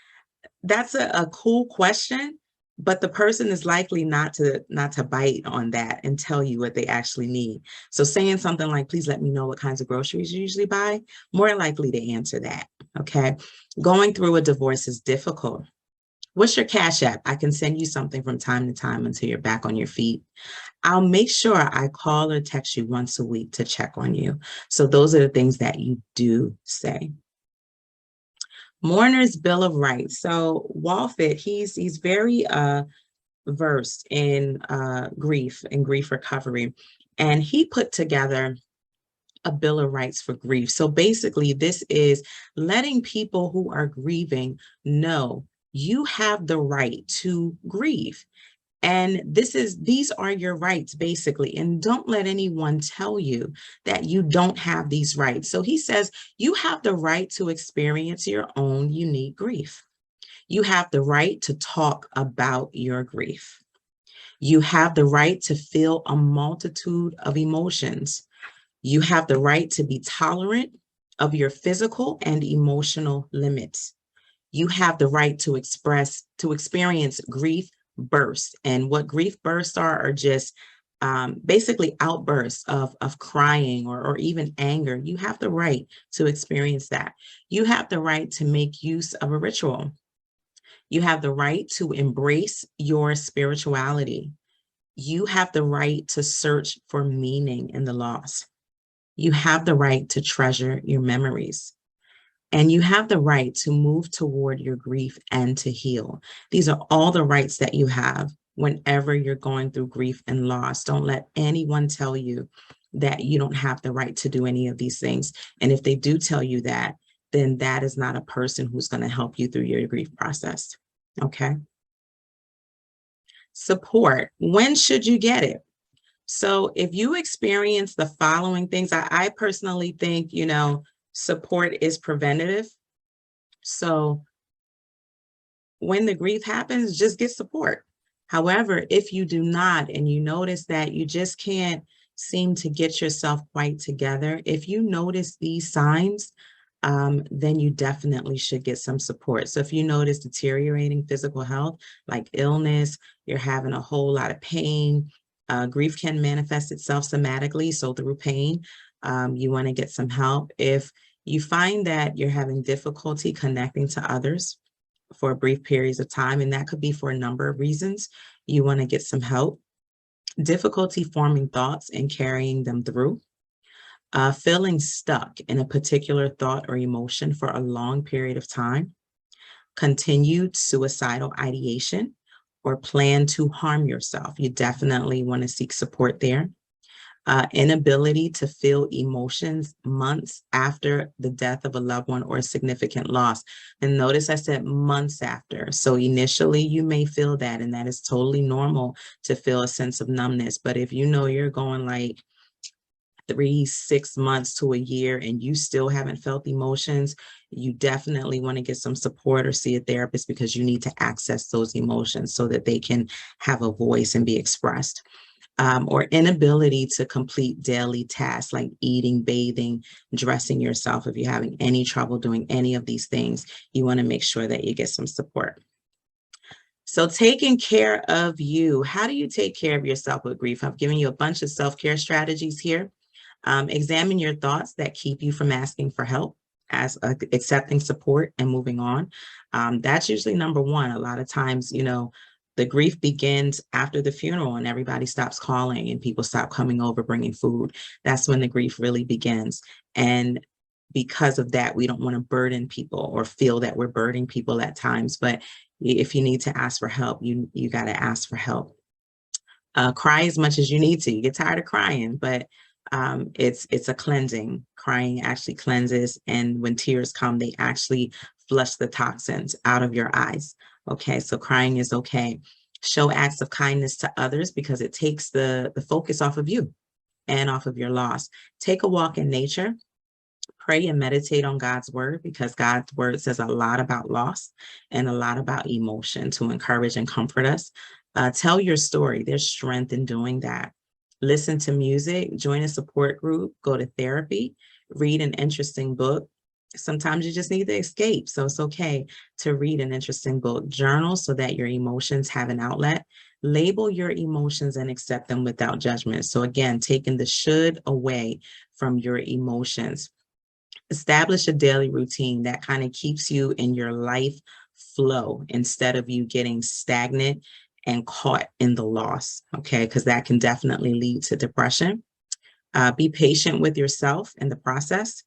S2: That's a cool question, but the person is likely not to bite on that and tell you what they actually need. So saying something like, please let me know what kinds of groceries you usually buy, more likely to answer that, okay? Going through a divorce is difficult. What's your Cash App? I can send you something from time to time until you're back on your feet. I'll make sure I call or text you once a week to check on you. So those are the things that you do say. Mourner's Bill of Rights. So Walford, he's very versed in grief and grief recovery, and he put together a Bill of Rights for grief. So basically, this is letting people who are grieving know you have the right to grieve. And these are your rights, basically. And don't let anyone tell you that you don't have these rights. So he says you have the right to experience your own unique grief. You have the right to talk about your grief. You have the right to feel a multitude of emotions. You have the right to be tolerant of your physical and emotional limits. You have the right to experience grief bursts. And what grief bursts are just basically outbursts of crying or even anger. You have the right to experience that. You have the right to make use of a ritual. You have the right to embrace your spirituality. You have the right to search for meaning in the loss. You have the right to treasure your memories. And you have the right to move toward your grief and to heal. These are all the rights that you have whenever you're going through grief and loss. Don't let anyone tell you that you don't have the right to do any of these things. And if they do tell you that, then that is not a person who's going to help you through your grief process. Okay. Support. When should you get it? So if you experience the following things, I personally think, support is preventative. So when the grief happens, just get support. However, if you do not, and you notice that you just can't seem to get yourself quite together, if you notice these signs, then you definitely should get some support. So if you notice deteriorating physical health, like illness, you're having a whole lot of pain, grief can manifest itself somatically, so through pain, you want to get some help. If you find that you're having difficulty connecting to others for brief periods of time, and that could be for a number of reasons, you want to get some help. Difficulty forming thoughts and carrying them through. Feeling stuck in a particular thought or emotion for a long period of time. Continued suicidal ideation or plan to harm yourself. You definitely want to seek support there. Inability to feel emotions months after the death of a loved one or a significant loss. And notice I said months after. So initially you may feel that, and that is totally normal to feel a sense of numbness. But if you know you're going like 3, 6 months to a year and you still haven't felt emotions, you definitely want to get some support or see a therapist, because you need to access those emotions so that they can have a voice and be expressed. Or inability to complete daily tasks like eating, bathing, dressing yourself. If you're having any trouble doing any of these things, you want to make sure that you get some support. So taking care of you. How do you take care of yourself with grief? I've given you a bunch of self-care strategies here. Examine your thoughts that keep you from asking for help, as accepting support and moving on. That's usually number one. A lot of times, you know, the grief begins after the funeral and everybody stops calling and people stop coming over, bringing food. That's when the grief really begins. And because of that, we don't want to burden people or feel that we're burdening people at times. But if you need to ask for help, you got to ask for help. Cry as much as you need to. You get tired of crying, but it's a cleansing. Crying actually cleanses, and when tears come, they actually flush the toxins out of your eyes. Okay, so crying is okay. Show acts of kindness to others, because it takes the focus off of you and off of your loss. Take a walk in nature. Pray and meditate on God's word, because God's word says a lot about loss and a lot about emotion to encourage and comfort us. Tell your story. There's strength in doing that. Listen to music, join a support group, go to therapy, read an interesting book. Sometimes you just need to escape, so it's okay to read an interesting book. Journal so that your emotions have an outlet. Label your emotions and accept them without judgment. So again, taking the should away from your emotions. Establish a daily routine that kind of keeps you in your life flow instead of you getting stagnant and caught in the loss, okay? Because that can definitely lead to depression. Be patient with yourself in the process.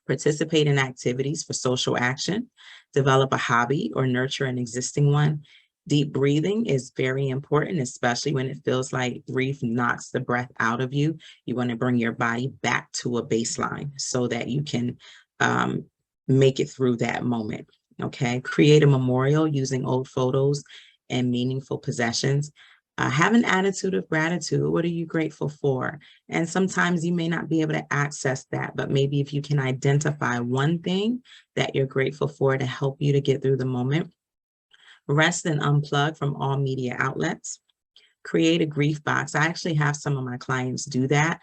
S2: Participate in activities for social action. Develop a hobby or nurture an existing one. Deep breathing is very important, especially when it feels like grief knocks the breath out of you. You want to bring your body back to a baseline so that you can make it through that moment, okay? Create a memorial using old photos and meaningful possessions. Have an attitude of gratitude. What are you grateful for? And sometimes you may not be able to access that, but maybe if you can identify one thing that you're grateful for to help you to get through the moment. Rest and unplug from all media outlets. Create a grief box. I actually have some of my clients do that.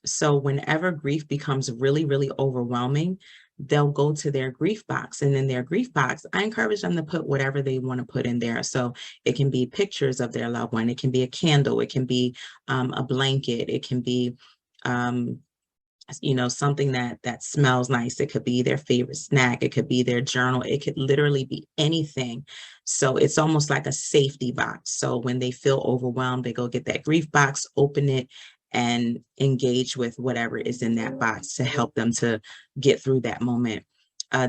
S2: So whenever grief becomes really, really overwhelming, they'll go to their grief box, and in their grief box, I encourage them to put whatever they want to put in there. So it can be pictures of their loved one. It can be a candle. It can be a blanket. It can be, you know, something that smells nice. It could be their favorite snack. It could be their journal. It could literally be anything. So it's almost like a safety box. So when they feel overwhelmed, they go get that grief box, open it, and engage with whatever is in that box to help them to get through that moment.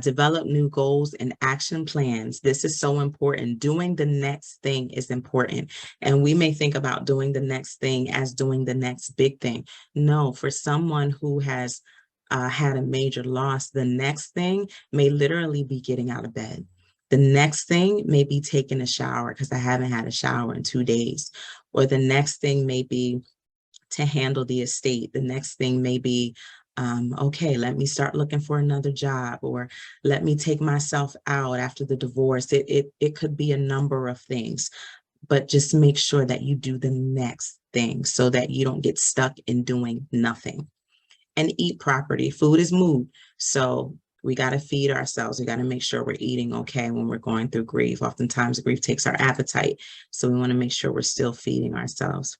S2: Develop new goals and action plans. This is so important. Doing the next thing is important. And we may think about doing the next thing as doing the next big thing. No, for someone who has had a major loss, the next thing may literally be getting out of bed. The next thing may be taking a shower, because I haven't had a shower in 2 days. Or the next thing may be to handle the estate. The next thing may be, okay, let me start looking for another job, or let me take myself out after the divorce. It could be a number of things, but just make sure that you do the next thing so that you don't get stuck in doing nothing. and eat properly. Food is mood. So we got to feed ourselves. We got to make sure we're eating okay when we're going through grief. Oftentimes grief takes our appetite. So we want to make sure we're still feeding ourselves.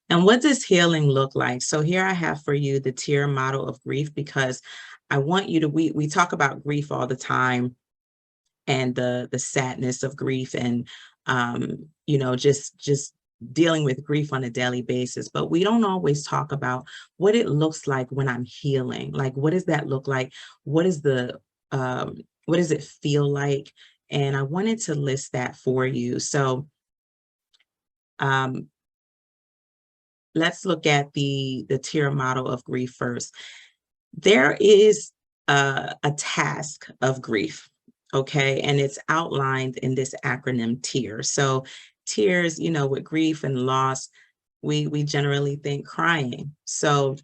S2: And what does healing look like? So here I have for you the tier model of grief, because I want you to, we talk about grief all the time and the sadness of grief and, you know, just dealing with grief on a daily basis, but we don't always talk about what it looks like when I'm healing. Like, what does that look like? What is the, what does it feel like? And I wanted to list that for you. So, let's look at the tier model of grief first. There is a task of grief, okay? And it's outlined in this acronym TEAR. So tears, you know, with grief and loss, we generally think crying. So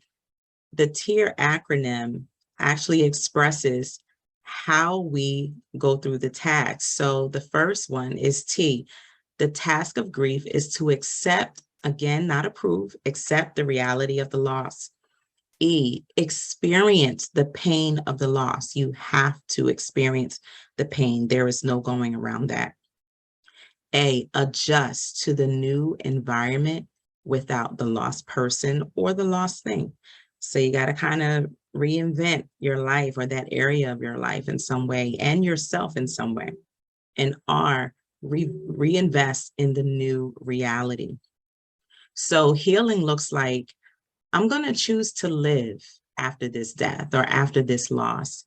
S2: the TEAR acronym actually expresses how we go through the task. So the first one is T. The task of grief is to accept, again, not approve, accept the reality of the loss. E, experience the pain of the loss. You have to experience the pain. There is no going around that. A, adjust to the new environment without the lost person or the lost thing. So you got to kind of reinvent your life or that area of your life in some way and yourself in some way. And R, reinvest in the new reality. So healing looks like, I'm going to choose to live after this death or after this loss.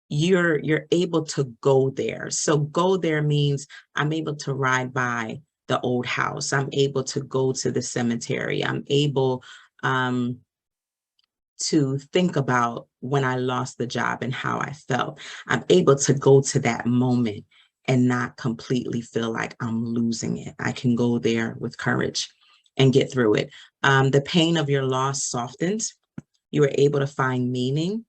S2: You're able to go there. So go there means I'm able to ride by the old house. I'm able to go to the cemetery. I'm able to think about when I lost the job and how I felt. I'm able to go to that moment and not completely feel like I'm losing it. I can go there with courage and get through it. The pain of your loss softens. You were able to find meaning.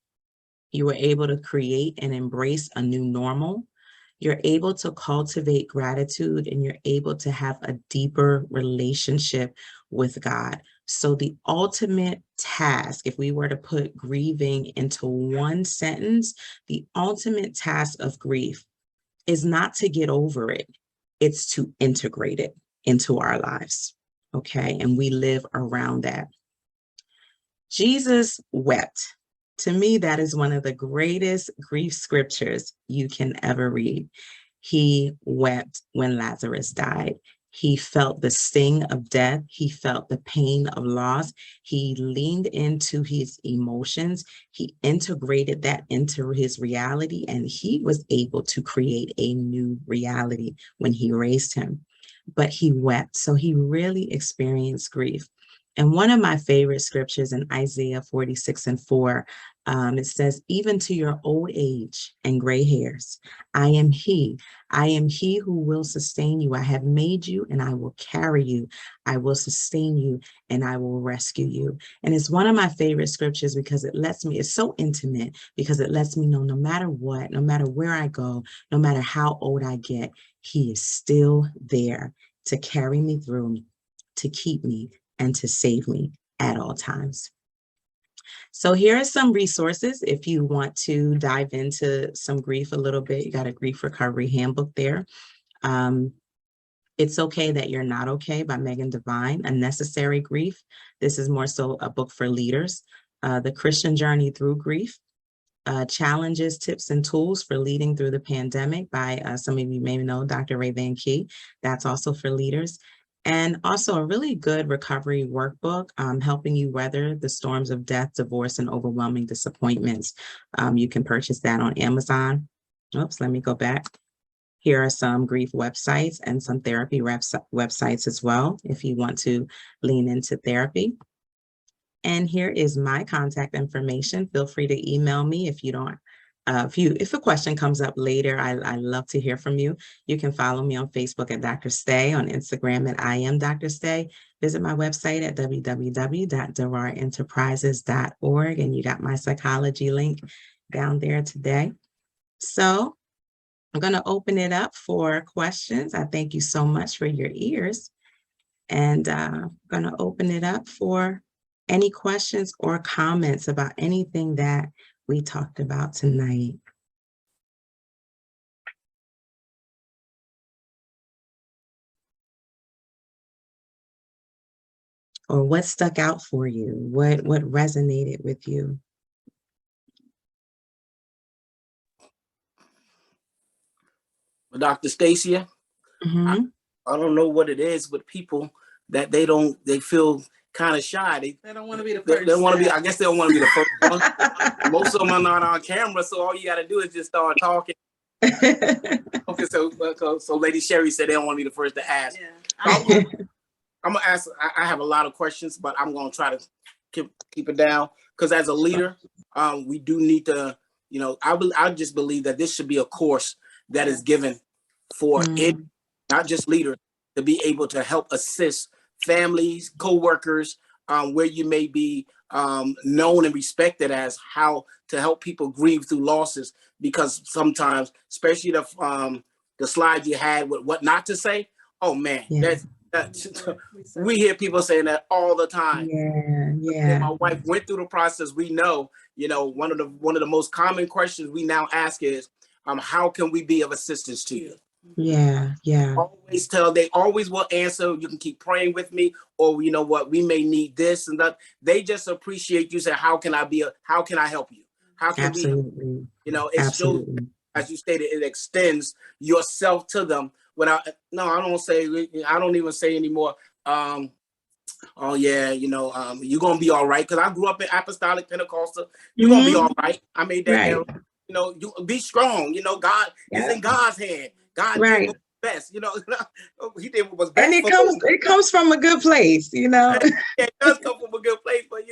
S2: You were able to create and embrace a new normal. You're able to cultivate gratitude, and you're able to have a deeper relationship with God. So the ultimate task, if we were to put grieving into one sentence, the ultimate task of grief is not to get over it. It's to integrate it into our lives. Okay. And we live around that. Jesus wept. To me, that is one of the greatest grief scriptures you can ever read. He wept when Lazarus died. He felt the sting of death. He felt the pain of loss. He leaned into his emotions. He integrated that into his reality, and he was able to create a new reality when he raised him. But he wept, so he really experienced grief. And one of my favorite scriptures in Isaiah 46:4, it says, even to your old age and gray hairs, I am he who will sustain you. I have made you and I will carry you. I will sustain you and I will rescue you. And it's one of my favorite scriptures because it lets me, it's so intimate because it lets me know no matter what, no matter where I go, no matter how old I get, he is still there to carry me through, to keep me, and to save me at all times. So here are some resources if you want to dive into some grief a little bit. You got a grief recovery handbook there. It's Okay That You're Not Okay by Megan Devine. A Necessary Grief. This is more so a book for leaders. The Christian Journey Through Grief. Challenges, Tips, and Tools for Leading Through the Pandemic by some of you may know Dr. Ray Van Key. That's also for leaders. And also a really good recovery workbook, helping you weather the storms of death, divorce, and overwhelming disappointments. You can purchase that on Amazon. Oops, let me go back. Here are some grief websites and some therapy websites as well, if you want to lean into therapy. And here is my contact information. Feel free to email me if you don't. If a question comes up later, I love to hear from you. You can follow me on Facebook at Dr. Stay, on Instagram at I am Dr. Stay. Visit my website at www.derarenterprises.org, and you got my psychology link down there today. So I'm going to open it up for questions. I thank you so much for your ears, and I'm going to open it up for Any questions or comments about anything that we talked about tonight? Or what stuck out for you? What resonated with you?
S1: Dr. Stacia,
S2: Mm-hmm.
S1: I don't know what it is with people that they feel kind of shy.
S3: They don't want to be the first.
S1: They want to be, I guess they don't want to be the first one. Most of them are not on camera, so all you got to do is just start talking. Okay, so Lady Sherry said they don't want to be the first to ask.
S3: Yeah.
S1: I'm gonna ask. I have a lot of questions, but I'm gonna try to keep it down because as a leader, we do need to. I just believe that this should be a course that is given for it, not just leaders, to be able to help assist families, co-workers, where you may be known and respected as how to help people grieve through losses. Because sometimes, especially the slide you had with what not to say. Oh man, that's we hear people saying that all the time.
S2: Yeah.
S1: My wife went through the process. We know, one of the most common questions we now ask is, how can we be of assistance to you?
S2: Yeah.
S1: They always will answer, you can keep praying with me, or you know what, we may need this and that. They just appreciate you say, how can I help you? How can
S2: Absolutely.
S1: we help? It shows, as you stated, it extends yourself to them without, I don't even say anymore. Oh yeah, you're gonna be all right. Cause I grew up in apostolic Pentecostal. You're gonna be all right. I made that error. You be strong. God is in God's hand. God did what's best. He did what was best.
S2: And it comes from a good place,
S1: Yeah, it does come from a good place, but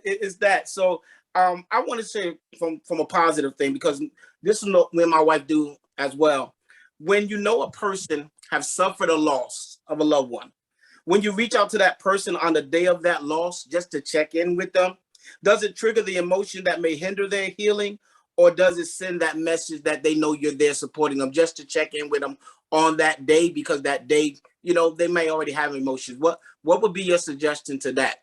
S1: it's that. So I want to say from a positive thing, because this is when my wife do as well. When a person have suffered a loss of a loved one, when you reach out to that person on the day of that loss just to check in with them, does it trigger the emotion that may hinder their healing, or does it send that message that they know you're there supporting them just to check in with them on that day, because that day, they may already have emotions? What would be your suggestion to that?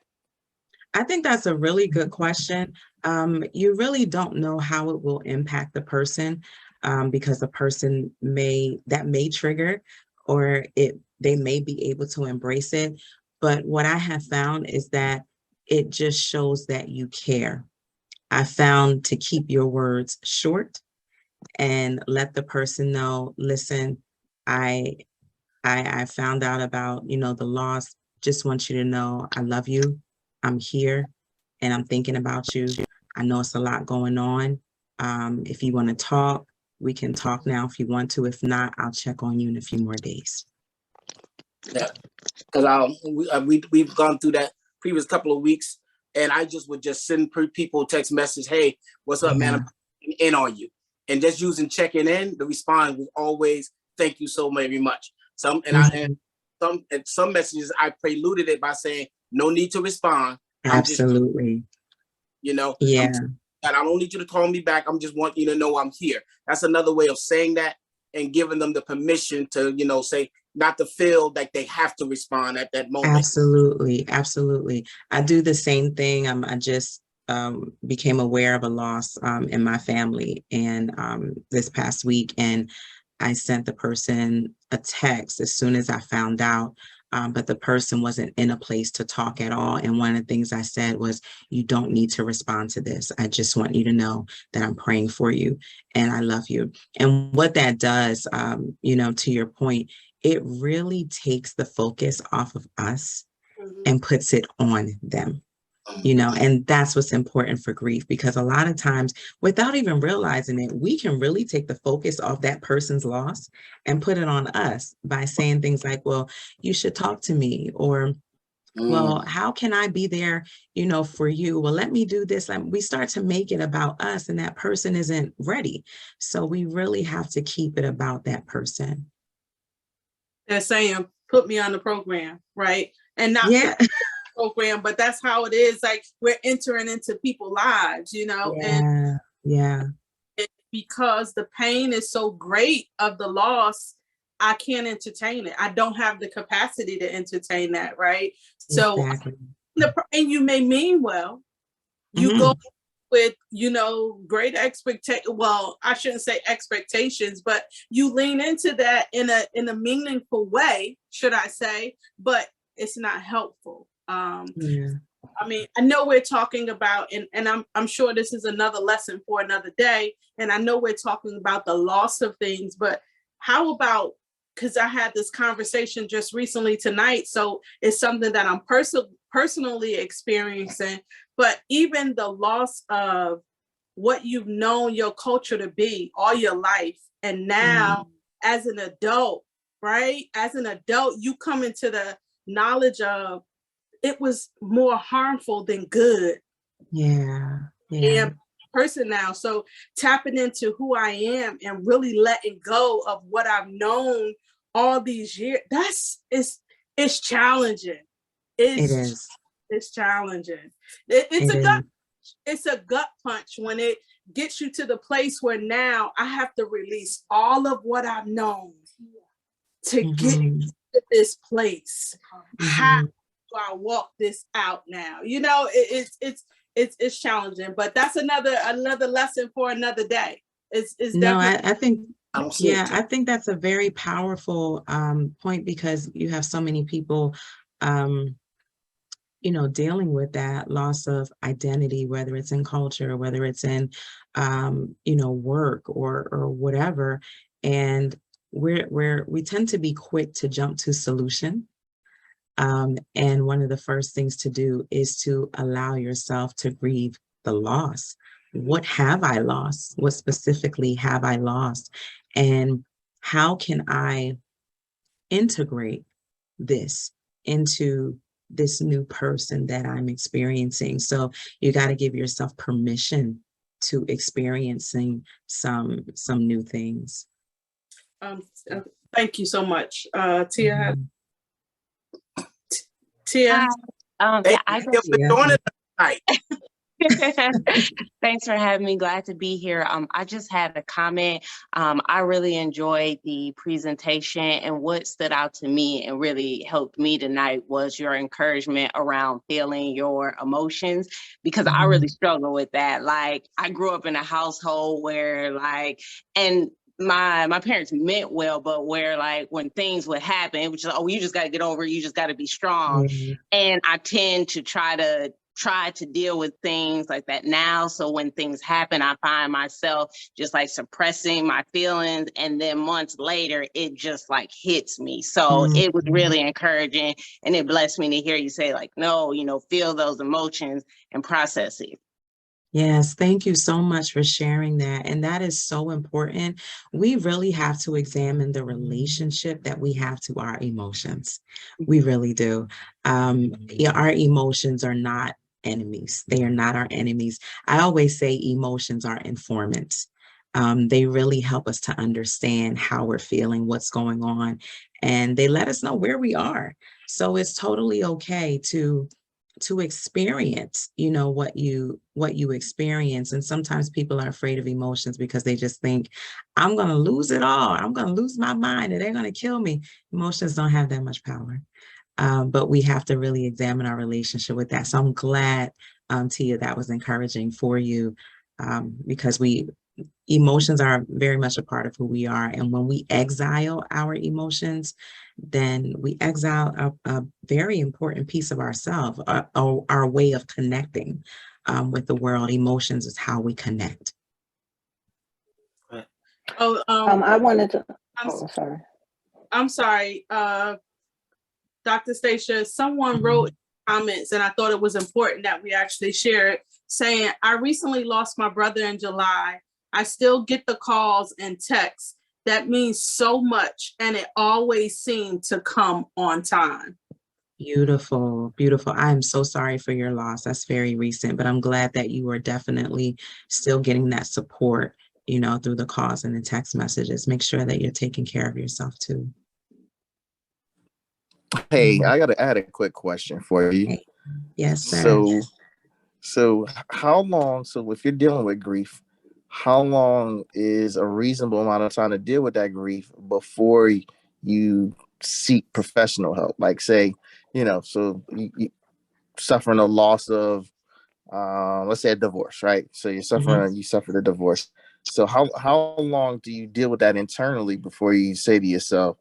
S2: I think that's a really good question. You really don't know how it will impact the person, because the person may trigger, or they may be able to embrace it. But what I have found is that it just shows that you care. I found to keep your words short and let the person know, listen, I found out about, the loss. Just want you to know I love you. I'm here and I'm thinking about you. I know it's a lot going on. If you want to talk, we can talk now if you want to. If not, I'll check on you in a few more days.
S1: Yeah, because we've gone through that previous couple of weeks, and I would send people text message, hey, what's up, man? I'm in on you. And just using checking in, the response was always, thank you so very much. Some messages I preluded it by saying, no need to respond.
S2: Absolutely.
S1: I don't need you to call me back. I'm just want you to know I'm here. That's another way of saying that and giving them the permission to, say, not to feel like they have to respond at that moment.
S2: Absolutely. I do the same thing. I just became aware of a loss in my family, and this past week, and I sent the person a text as soon as I found out, but the person wasn't in a place to talk at all. And one of the things I said was, you don't need to respond to this. I just want you to know that I'm praying for you and I love you. And what that does, to your point, it really takes the focus off of us and puts it on them. And that's what's important for grief, because a lot of times, without even realizing it, we can really take the focus off that person's loss and put it on us by saying things like, well, you should talk to me, or, well, how can I be there, for you? Well, let me do this. We start to make it about us, and that person isn't ready. So we really have to keep it about that person.
S3: They're saying, put me on the program, right? And not program, but that's how it is. Like, we're entering into people's lives, and because the pain is so great of the loss, I can't entertain it. I don't have the capacity to entertain that, right? So and you may mean well. You go with, great expectation. Well, I shouldn't say expectations, but you lean into that in a meaningful way, should I say, but it's not helpful. I mean, I know we're talking about, and I'm sure this is another lesson for another day. And I know we're talking about the loss of things, but how about, because I had this conversation just recently tonight, so it's something that I'm personally experiencing, but even the loss of what you've known your culture to be all your life. And now as an adult, right? As an adult, you come into the knowledge of it was more harmful than good. And person now. So tapping into who I am and really letting go of what I've known all these years, it's challenging. It's challenging. It's a gut punch when it gets you to the place where now I have to release all of what I've known to get to this place. How do I walk this out now? It's challenging, but that's another lesson for another day. It's
S2: no, I think I think that's a very powerful point, because you have so many people dealing with that loss of identity, whether it's in culture, whether it's in work or whatever. And we tend to be quick to jump to solution. And one of the first things to do is to allow yourself to grieve the loss. What have I lost? What specifically have I lost? And how can I integrate this into this new person that I'm experiencing? So you got to give yourself permission to experiencing some new things.
S3: Thank you so much. Tia. Tia.
S4: Thanks for having me. Glad to be here. I just had a comment. I really enjoyed the presentation, and what stood out to me and really helped me tonight was your encouragement around feeling your emotions, because I really struggle with that. Like, I grew up in a household where my parents meant well, but where when things would happen, it was just, you just got to get over it. You just got to be strong. And I tend to try to deal with things like that now. So when things happen, I find myself just suppressing my feelings. And then months later, it just hits me. So it was really encouraging, and it blessed me to hear you say no, feel those emotions and process it.
S2: Yes, thank you so much for sharing that. And that is so important. We really have to examine the relationship that we have to our emotions. We really do. Our emotions are not enemies. They are not our enemies. I always say emotions are informants. They really help us to understand how we're feeling, what's going on, and they let us know where we are. So it's totally okay to experience, what you experience. And sometimes people are afraid of emotions because they just think, I'm going to lose it all. I'm going to lose my mind and they're going to kill me. Emotions don't have that much power. But we have to really examine our relationship with that. So I'm glad, Tia, that was encouraging for you, because emotions are very much a part of who we are. And when we exile our emotions, then we exile a very important piece of ourselves, our way of connecting with the world. Emotions is how we connect.
S6: I wanted to, sorry.
S3: I'm sorry, Dr. Stacia, someone wrote comments, and I thought it was important that we actually share it, saying, I recently lost my brother in July. I still get the calls and texts. That means so much, and it always seemed to come on time.
S2: Beautiful, beautiful. I'm so sorry for your loss. That's very recent, but I'm glad that you are definitely still getting that support, through the calls and the text messages. Make sure that you're taking care of yourself too.
S7: Hey, I got to add a quick question for you.
S2: Hey. Yes, sir.
S7: So how long, if you're dealing with grief, how long is a reasonable amount of time to deal with that grief before you seek professional help? Like, say, suffering a loss of, let's say, a divorce, right? So you suffered a divorce. So how long do you deal with that internally before you say to yourself,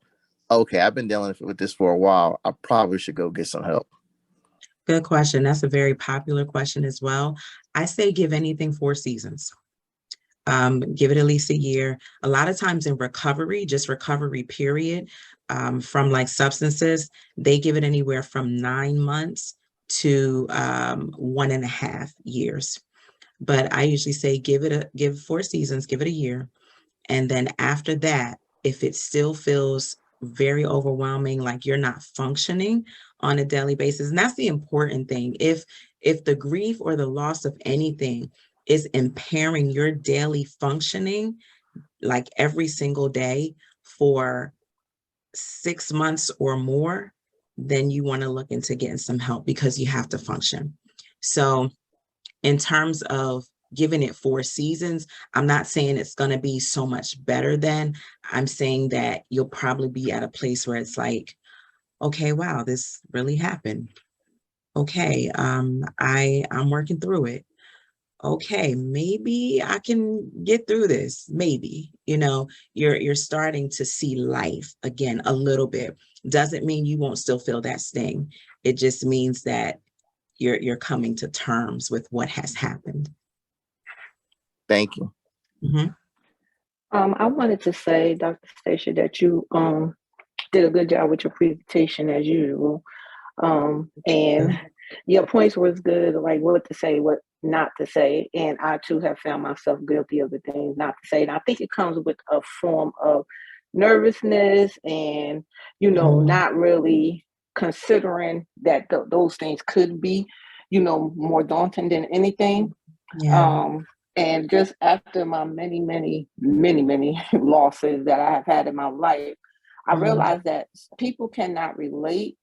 S7: okay, I've been dealing with this for a while, I probably should go get some help?
S2: Good question. That's a very popular question as well. I say give anything 4 seasons. Give it at least a year. A lot of times in recovery, just recovery period, from like substances, they give it anywhere from 9 months to 1.5 years. But I usually say give 4 seasons, give it a year. And then after that, if it still feels very overwhelming, like you're not functioning on a daily basis, and that's the important thing. If the grief or the loss of anything is impairing your daily functioning, like every single day for 6 months or more, then you want to look into getting some help because you have to function. So in terms of giving it 4 seasons, I'm not saying it's going to be so much better than. I'm saying that you'll probably be at a place where it's like, okay, wow, this really happened. Okay, I'm working through it. Okay, maybe I can get through this. Maybe, you're starting to see life again a little bit. Doesn't mean you won't still feel that sting. It just means that you're coming to terms with what has happened.
S7: Thank you.
S2: Mm-hmm.
S6: I wanted to say, Dr. Stacia, that you did a good job with your presentation as usual. And your points was good, like what to say, what not to say. And I too have found myself guilty of the things not to say. And I think it comes with a form of nervousness and, not really considering that those things could be, more daunting than anything.
S2: Yeah.
S6: And just after my many, many, many, many losses that I have had in my life, I realized that people cannot relate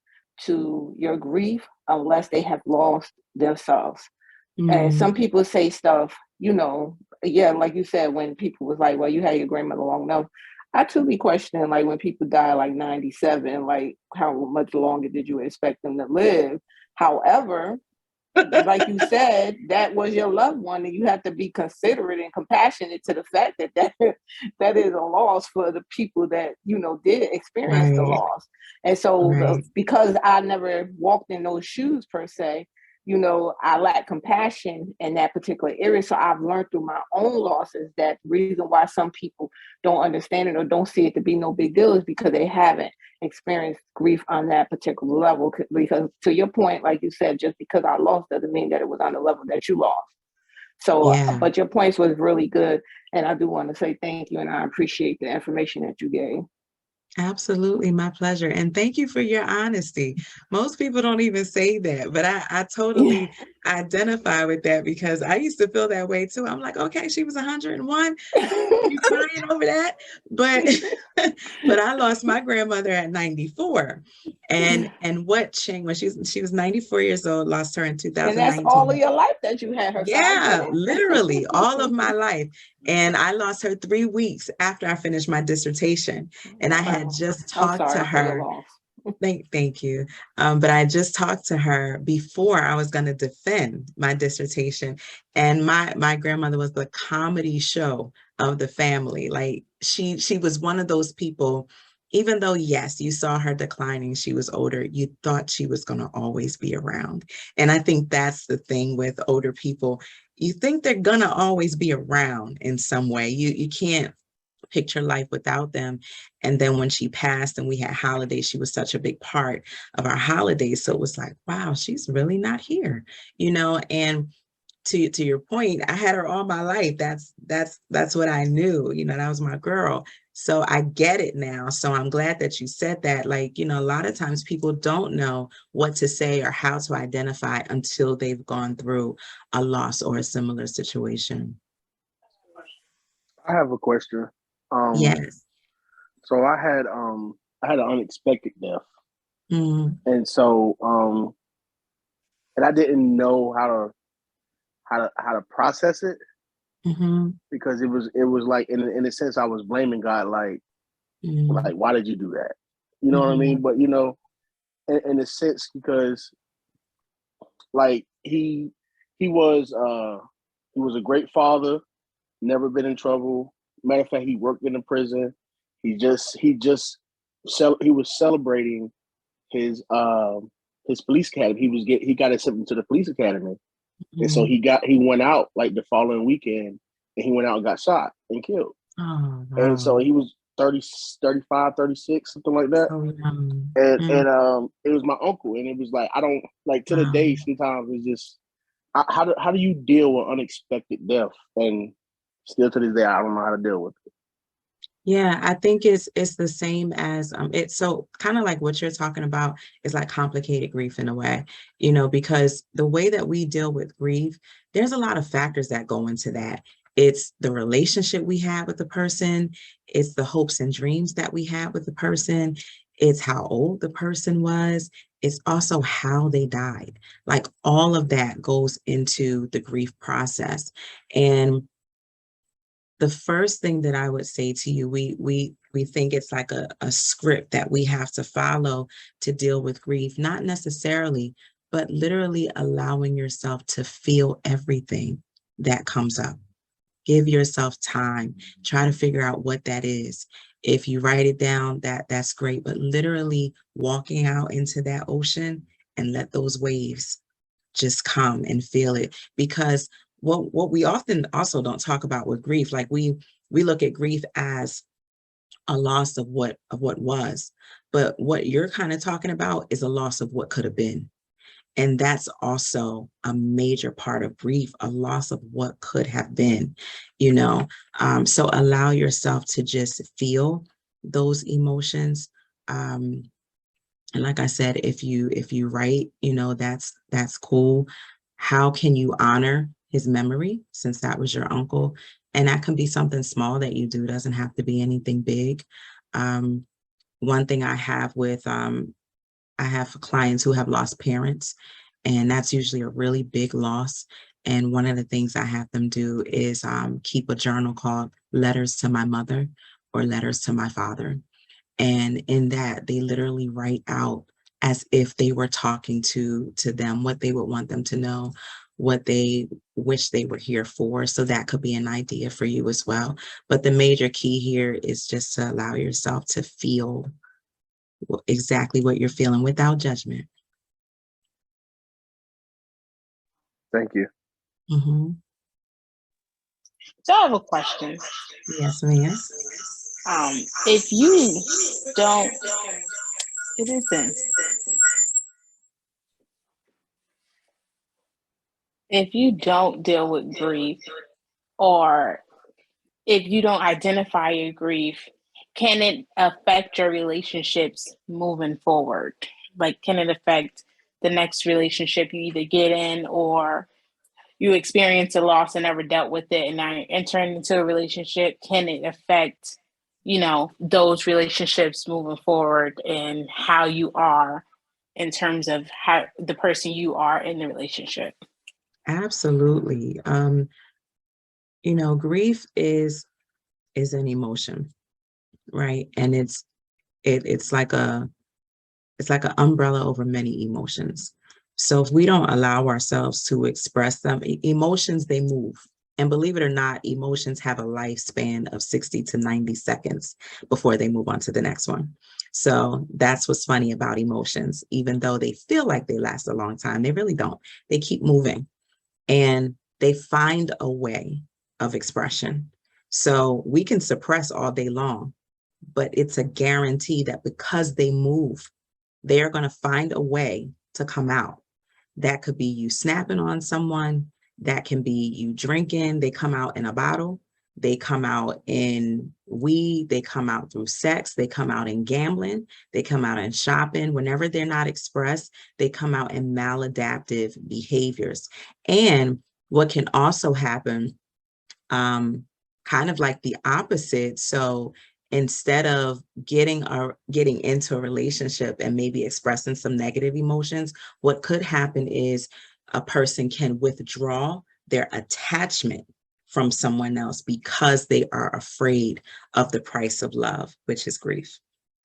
S6: to your grief unless they have lost themselves. And some people say stuff, like you said, when people was like, well, you had your grandmother long enough. I too be questioning, like when people die like 97, like how much longer did you expect them to live? However, like you said, that was your loved one, and you have to be considerate and compassionate to the fact that is a loss for the people that did experience the loss. And so because I never walked in those shoes per se, I lack compassion in that particular area. So I've learned through my own losses that the reason why some people don't understand it or don't see it to be no big deal is because they haven't experienced grief on that particular level. Because to your point, like you said, just because I lost doesn't mean that it was on the level that you lost. So, but your points was really good. And I do want to say thank you. And I appreciate the information that you gave.
S2: Absolutely, my pleasure. And thank you for your honesty. Most people don't even say that, but I totally identify with that because I used to feel that way too. I'm like, okay, she was 101. You crying over that? But but I lost my grandmother at 94. And what changed when she was 94 years old, lost her in 2019.
S6: And that's all of your life that you had her.
S2: Yeah, literally all of my life. And I lost her 3 weeks after I finished my dissertation. And I had just talked to her. Thank you. But I just talked to her before I was going to defend my dissertation. And my grandmother was the comedy show of the family. Like she was one of those people, even though, yes, you saw her declining, she was older, you thought she was going to always be around. And I think that's the thing with older people. You think they're going to always be around in some way. You can't picture life without them. And then when she passed and we had holidays, she was such a big part of our holidays. So it was like, wow, she's really not here, and to your point, I had her all my life. That's what I knew, that was my girl. So I get it now. So I'm glad that you said that. Like, a lot of times people don't know what to say or how to identify until they've gone through a loss or a similar situation.
S8: I have a question.
S2: Yes.
S8: So I had an unexpected death. And so and I didn't know how to process it. Because it was like in a sense I was blaming God, like why did you do that? You know what I mean? But in a sense, because Like he was a great father, never been in trouble. Matter of fact, he worked in a prison. He was celebrating his police academy. He got accepted to the police academy. And so he went out like the following weekend, and he went out and got shot and killed.
S2: Oh, wow.
S8: And so he was 30, 35, 36, something like that.
S2: So young.
S8: And it was my uncle, and it was like, I don't like to the day. Sometimes it's just how do you deal with unexpected death? And still to this day, I don't know how to deal with it.
S2: Yeah, I think it's the same as it's so kind of like what you're talking about is like complicated grief in a way, you know, because the way that we deal with grief, there's a lot of factors that go into that. It's the relationship we have with the person, it's the hopes and dreams that we had with the person, it's how old the person was, it's also how they died. Like all of that goes into the grief process. And the first thing that I would say to you, we think it's like a script that we have to follow to deal with grief, not necessarily, but literally allowing yourself to feel everything that comes up. Give yourself time, try to figure out what that is. If you write it down, that's great, but literally walking out into that ocean and let those waves just come and feel it. Because what we often also don't talk about with grief, like we look at grief as a loss of what was, but what you're kind of talking about is a loss of what could have been. And that's also a major part of grief, a loss of what could have been, you know. So allow yourself to just feel those emotions. And like I said, if you write, you know, that's cool. How can you honor his memory, since that was your uncle? And that can be something small that you do. It doesn't have to be anything big. One thing I have with I have clients who have lost parents, and that's usually a really big loss. And one of the things I have them do is keep a journal called Letters to My Mother or Letters to My Father. And in that, they literally write out as if they were talking to them, what they would want them to know, what they wish they were here for. So that could be an idea for you as well. But the major key here is just to allow yourself to feel exactly what you're feeling without judgment.
S8: Thank you.
S2: Mm-hmm.
S9: So I have a question.
S2: Yes, ma'am.
S9: If you don't, it isn't. If you don't deal with grief, or if you don't identify your grief, can it affect your relationships moving forward? Like, can it affect the next relationship you either get in, or you experience a loss and never dealt with it, and now you're entering into a relationship? Can it affect, you know, those relationships moving forward and how you are in terms of how the person you are in the relationship?
S2: Absolutely. You know, grief is an emotion, right? And it's like an umbrella over many emotions. So if we don't allow ourselves to express them, emotions, they move. And believe it or not, emotions have a lifespan of 60 to 90 seconds before they move on to the next one. So that's what's funny about emotions. Even though they feel like they last a long time, they really don't. They keep moving and they find a way of expression. So we can suppress all day long, but it's a guarantee that because they move, they're going to find a way to come out. That could be you snapping on someone. That can be you drinking. They come out in a bottle. They come out in weed. They come out through sex. They come out in gambling. They come out in shopping. Whenever they're not expressed, they come out in maladaptive behaviors. And what can also happen, kind of like the opposite. So instead of getting into a relationship and maybe expressing some negative emotions, what could happen is a person can withdraw their attachment from someone else because they are afraid of the price of love, which is grief.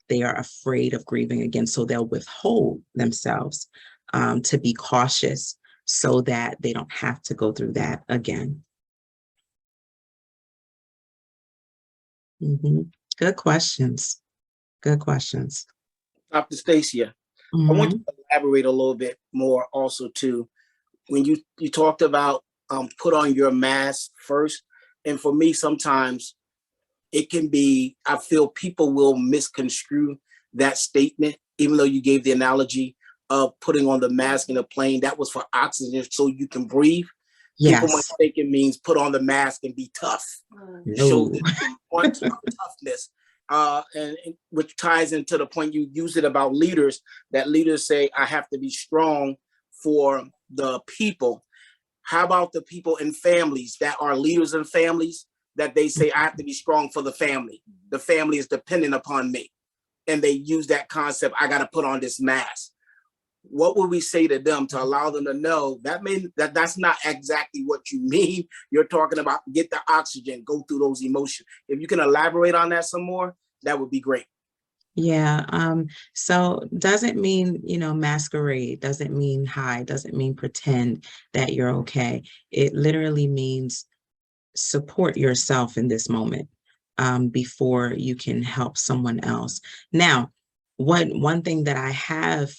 S2: They are afraid of grieving again, so they'll withhold themselves to be cautious. so that they don't have to go through that again. Good questions. Good questions.
S1: Dr. Stacia, I want you to elaborate a little bit more also too. When you talked about put on your mask first, and for me sometimes it can be, I feel people will misconstrue that statement, even though you gave the analogy of putting on the mask in a plane. That was for oxygen so you can breathe.
S2: Yes.
S1: People might think it means put on the mask and be tough.
S2: No.
S1: Show them toughness. And which ties into the point you used it about leaders, that leaders say, I have to be strong for the people. How about the people in families that are leaders in families, that they say, I have to be strong for the family. The family is dependent upon me. And they use that concept, I got to put on this mask. What would we say to them to allow them to know that that's not exactly what you mean? You're talking about get the oxygen, go through those emotions. If you can elaborate on that some more, that would be great.
S2: Yeah. So doesn't mean, masquerade, doesn't mean hide, doesn't mean pretend that you're okay. It literally means support yourself in this moment before you can help someone else. Now, one thing that I have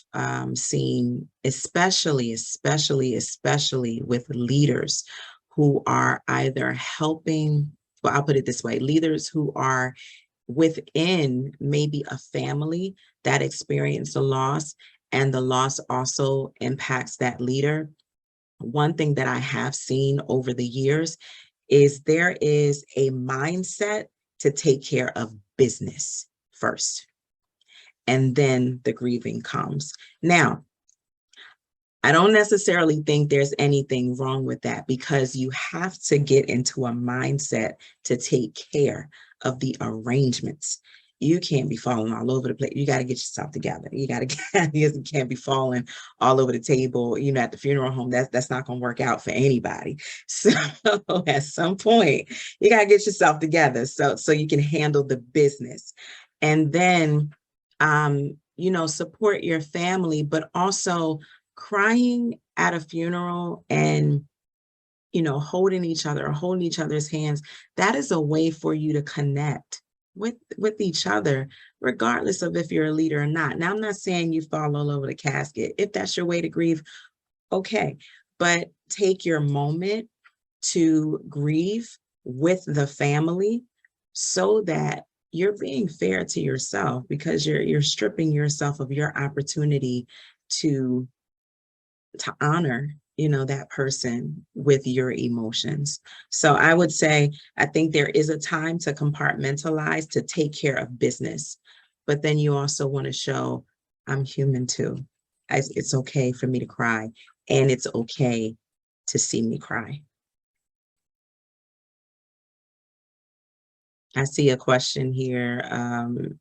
S2: seen, especially with leaders who are either helping, well, I'll put it this way, leaders who are within maybe a family that experienced a loss, and the loss also impacts that leader. One thing that I have seen over the years is there is a mindset to take care of business first, and then the grieving comes. Now, I don't necessarily think there's anything wrong with that, because you have to get into a mindset to take care of the arrangements. You can't be falling all over the place. You got to get yourself together. You can't be falling all over the table, at the funeral home. That's not going to work out for anybody. So at some point, you got to get yourself together so you can handle the business. And then, support your family, but also crying at a funeral and holding each other's hands, that is a way for you to connect with each other, regardless of if you're a leader or not. Now, I'm not saying you fall all over the casket. If that's your way to grieve, okay, but take your moment to grieve with the family so that you're being fair to yourself, because you're stripping yourself of your opportunity to honor that person with your emotions. So I would say, I think there is a time to compartmentalize, to take care of business, but then you also want to show I'm human too. It's okay for me to cry, and it's okay to see me cry. I see a question here.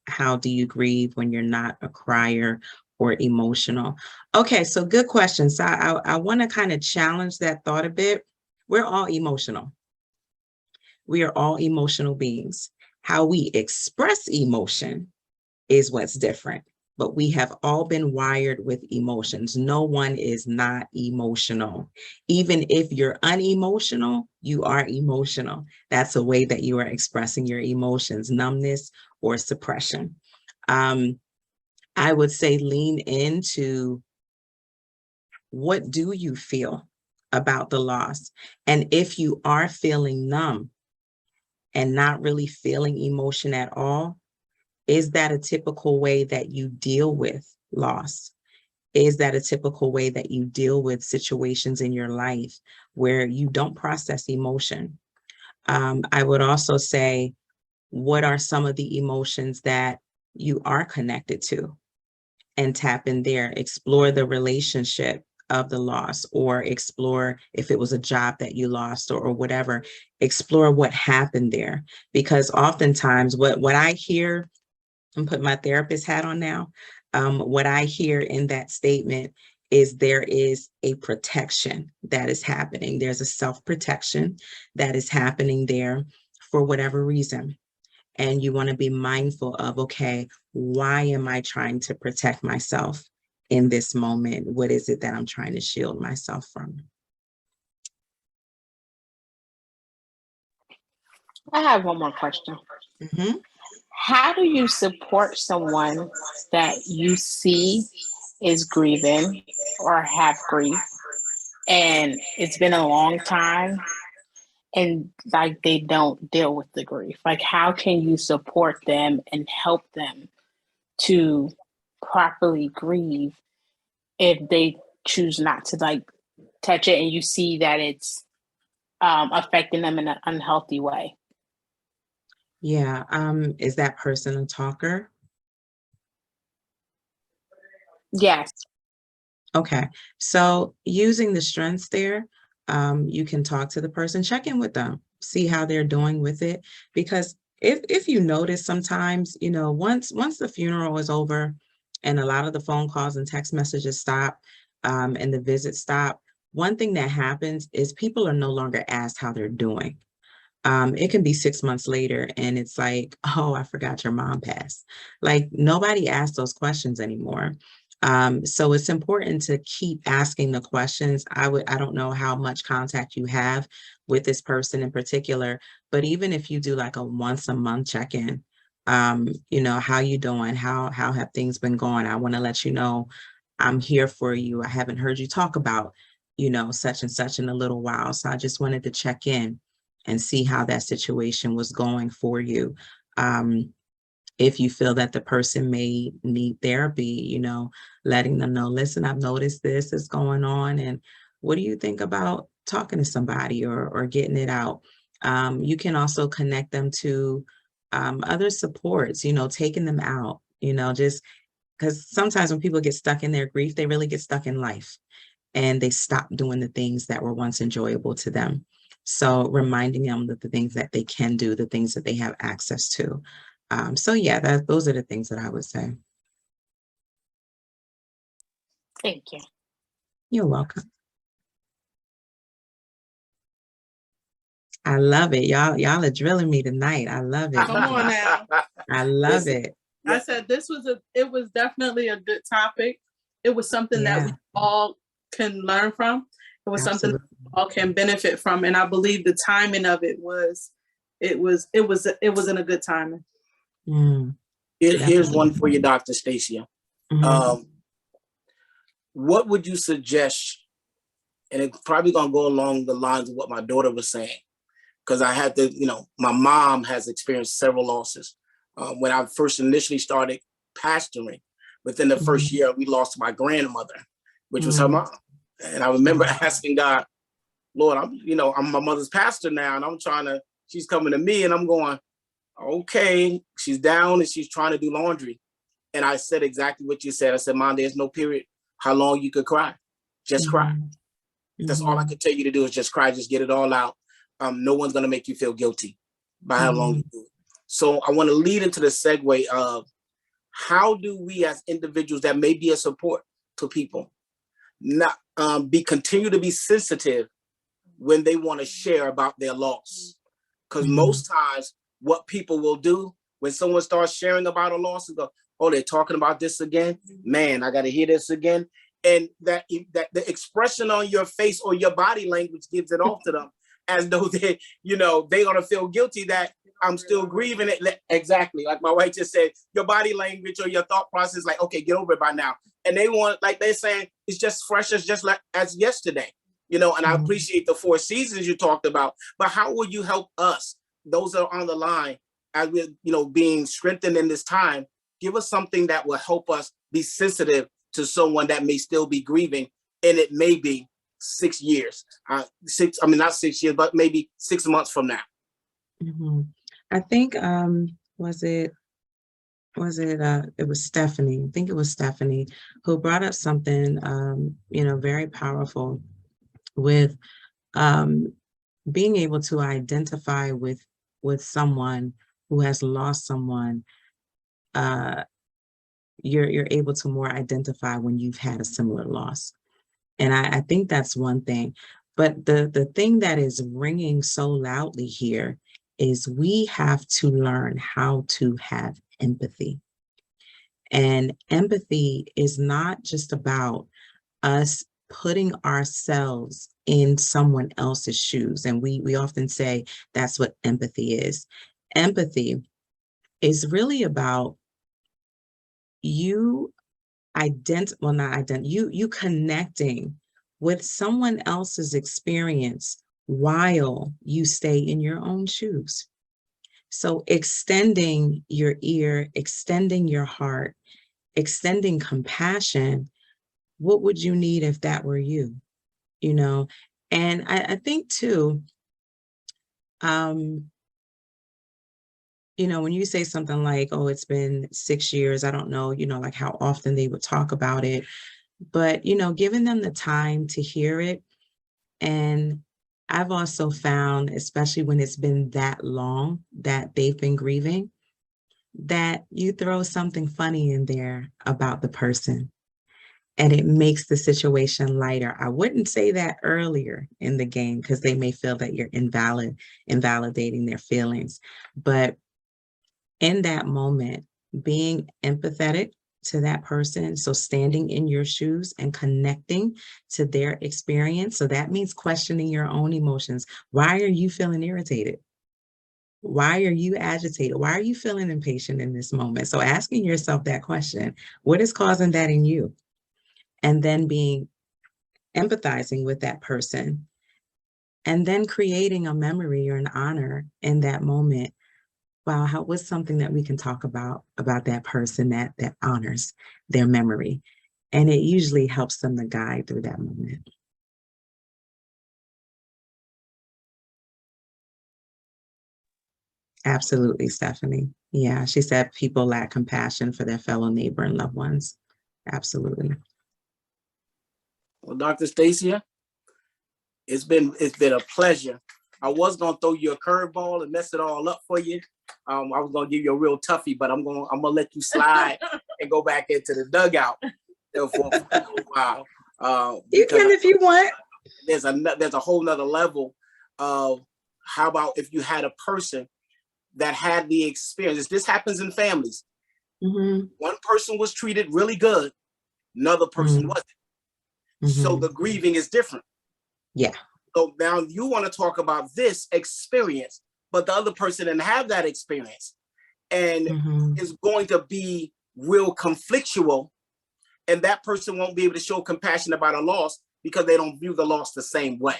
S2: How do you grieve when you're not a crier or emotional? Okay, so good question. So I want to kind of challenge that thought a bit. We're all emotional. We are all emotional beings. How we express emotion is what's different, but we have all been wired with emotions. No one is not emotional. Even if you're unemotional, you are emotional. That's a way that you are expressing your emotions, numbness or suppression. I would say lean into, what do you feel about the loss? And if you are feeling numb and not really feeling emotion at all, is that a typical way that you deal with loss? Is that a typical way that you deal with situations in your life where you don't process emotion? I would also say, what are some of the emotions that you are connected to? And tap in there, explore the relationship of the loss, or explore if it was a job that you lost or whatever, explore what happened there. Because oftentimes what I hear, and put my therapist hat on now, what I hear in that statement is there is a protection that is happening. There's a self-protection that is happening there for whatever reason. And you want to be mindful of, okay, why am I trying to protect myself in this moment? What is it that I'm trying to shield myself from?
S9: I have one more question.
S2: Mm-hmm.
S9: How do you support someone that you see is grieving or have grief, and it's been a long time, and like they don't deal with the grief? Like, how can you support them and help them to properly grieve if they choose not to like touch it, and you see that it's affecting them in an unhealthy way?
S2: Yeah. Is that person a talker?
S9: Yes.
S2: Okay. So using the strengths there, you can talk to the person, check in with them, see how they're doing with it. Because if you notice sometimes, you know, once the funeral is over and a lot of the phone calls and text messages stop, and the visits stop, one thing that happens is people are no longer asked how they're doing. It can be 6 months later and it's like, oh, I forgot your mom passed. Like, nobody asks those questions anymore. So it's important to keep asking the questions. I don't know how much contact you have with this person in particular, but even if you do like a once a month check-in, you know, how you doing? How have things been going? I want to let you know I'm here for you. I haven't heard you talk about, you know, such and such in a little while. So I just wanted to check in and see how that situation was going for you. If you feel that the person may need therapy, you know, letting them know, listen, I've noticed this is going on, and what do you think about talking to somebody or getting it out? You can also connect them to other supports, you know, taking them out, you know, just because sometimes when people get stuck in their grief, they really get stuck in life and they stop doing the things that were once enjoyable to them. So reminding them that the things that they can do, the things that they have access to. So yeah, those are the things that I would say.
S9: Thank you.
S2: You're welcome. I love it. Y'all are drilling me tonight. I love it.
S3: Come on now.
S2: I love it.
S3: I said it was definitely a good topic. It was something that we all can learn from. It was something that we all can benefit from. And I believe the timing of it was in a good timing.
S1: Here's one for you, Dr. Stacia.
S2: Mm-hmm.
S1: What would you suggest? And it's probably gonna go along the lines of what my daughter was saying, because I had to, you know, my mom has experienced several losses. When I first initially started pastoring, within the first year, we lost my grandmother, which was her mom. And I remember asking God, Lord, I'm my mother's pastor now, and she's coming to me, and I'm going, okay, she's down and she's trying to do laundry. And I said exactly what you said. I said, Mom, there's no period how long you could cry. Just cry. That's all I could tell you to do is just cry, just get it all out. No one's gonna make you feel guilty by how long you do it. So I want to lead into the segue of how do we as individuals that may be a support to people not continue to be sensitive when they want to share about their loss. Because most times what people will do when someone starts sharing about a loss is go, oh, they're talking about this again. Man, I got to hear this again. And that the expression on your face or your body language gives it off to them as though they're going to feel guilty that I'm still grieving it. Exactly. Like my wife just said, your body language or your thought process, like, okay, get over it by now. And they want, like they're saying, it's just fresh as just like as yesterday, and I appreciate the 4 seasons you talked about, but how will you help us, those that are on the line, as we're, being strengthened in this time? Give us something that will help us be sensitive to someone that may still be grieving, and it may be 6 years, not 6 years, but maybe 6 months from now.
S2: I think, it was Stephanie. I think it was Stephanie who brought up something, very powerful with being able to identify with someone who has lost someone. You're able to more identify when you've had a similar loss. And I think that's one thing. But the thing that is ringing so loudly here is we have to learn how to have empathy. And empathy is not just about us putting ourselves in someone else's shoes. And we often say that's what empathy is. Empathy is really about you you connecting with someone else's experience while you stay in your own shoes. So extending your ear, extending your heart, extending compassion. What would you need if that were you? You know, and I think too, you know, when you say something like, oh, it's been 6 years, I don't know, you know, like how often they would talk about it, but, you know, giving them the time to hear it. And I've also found, especially when it's been that long that they've been grieving, that you throw something funny in there about the person and it makes the situation lighter. I wouldn't say that earlier in the game because they may feel that you're invalidating their feelings. But in that moment, being empathetic to that person, so standing in your shoes and connecting to their experience. So that means questioning your own emotions. Why are you feeling irritated? Why are you agitated? Why are you feeling impatient in this moment? So asking yourself that question, what is causing that in you? And then empathizing with that person, and then creating a memory or an honor in that moment. Wow, what's something that we can talk about that person that honors their memory? And it usually helps them to guide through that moment. Absolutely, Stephanie. Yeah, she said people lack compassion for their fellow neighbor and loved ones. Absolutely.
S1: Well, Dr. Stacia, it's been a pleasure. I was gonna throw you a curveball and mess it all up for you. I was gonna give you a real toughie, but I'm gonna let you slide and go back into the dugout for a while.
S2: You can if you want.
S1: There's a whole nother level of how about if you had a person that had the experience. This happens in families.
S2: Mm-hmm.
S1: One person was treated really good, another person wasn't. So the grieving is different.
S2: Yeah.
S1: So now you want to talk about this experience, but the other person didn't have that experience and is going to be real conflictual, and that person won't be able to show compassion about a loss because they don't view the loss the same way.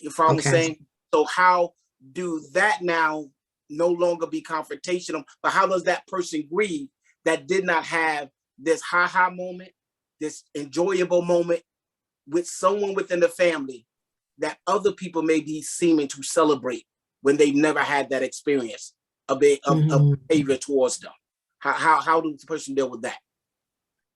S1: You follow what I'm saying? So how do that now no longer be confrontational, but how does that person grieve that did not have this ha-ha moment, this enjoyable moment with someone within the family that other people may be seeming to celebrate when they never had that experience of behavior towards them? How does the person deal with that?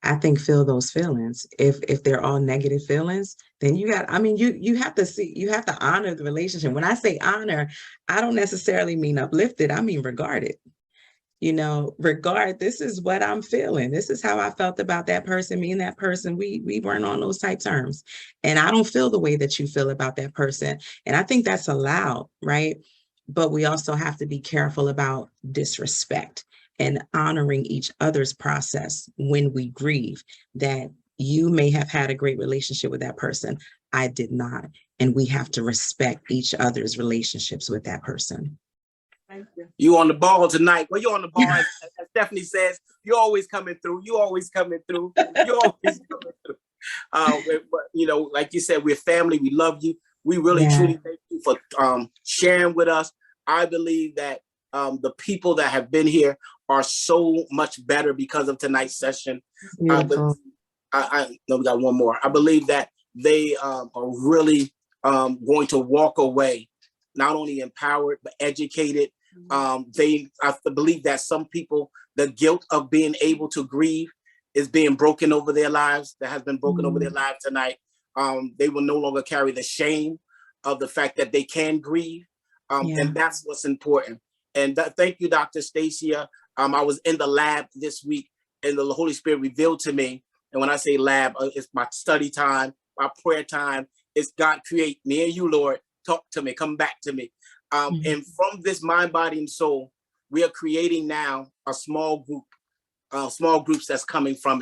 S2: I think feel those feelings. If they're all negative feelings, then you have to honor the relationship. When I say honor, I don't necessarily mean uplifted. I mean regard it. You know, this is what I'm feeling. This is how I felt about that person. Me and that person, we weren't on those type terms. And I don't feel the way that you feel about that person. And I think that's allowed, right? But we also have to be careful about disrespect and honoring each other's process when we grieve. That you may have had a great relationship with that person. I did not. And we have to respect each other's relationships with that person.
S3: Thank you.
S1: You on the ball tonight. Well, you're on the ball, as Stephanie says. You're always coming through. You're always coming through. You're always coming through. But, you know, like you said, we're family. We love you. We really, truly thank you for sharing with us. I believe that the people that have been here are so much better because of tonight's session. I know we got one more. I believe that they are really going to walk away not only empowered, but educated. I believe that some people, the guilt of being able to grieve is being broken over their lives, that has been broken over their lives tonight. They will no longer carry the shame of the fact that they can grieve. And that's what's important. And thank you, Dr. Stacia. I was in the lab this week and the Holy Spirit revealed to me. And when I say lab, it's my study time, my prayer time. It's God create me and you, Lord. Talk to me, come back to me. And from this mind, body, and soul, we are creating now a small group small groups that's coming from it.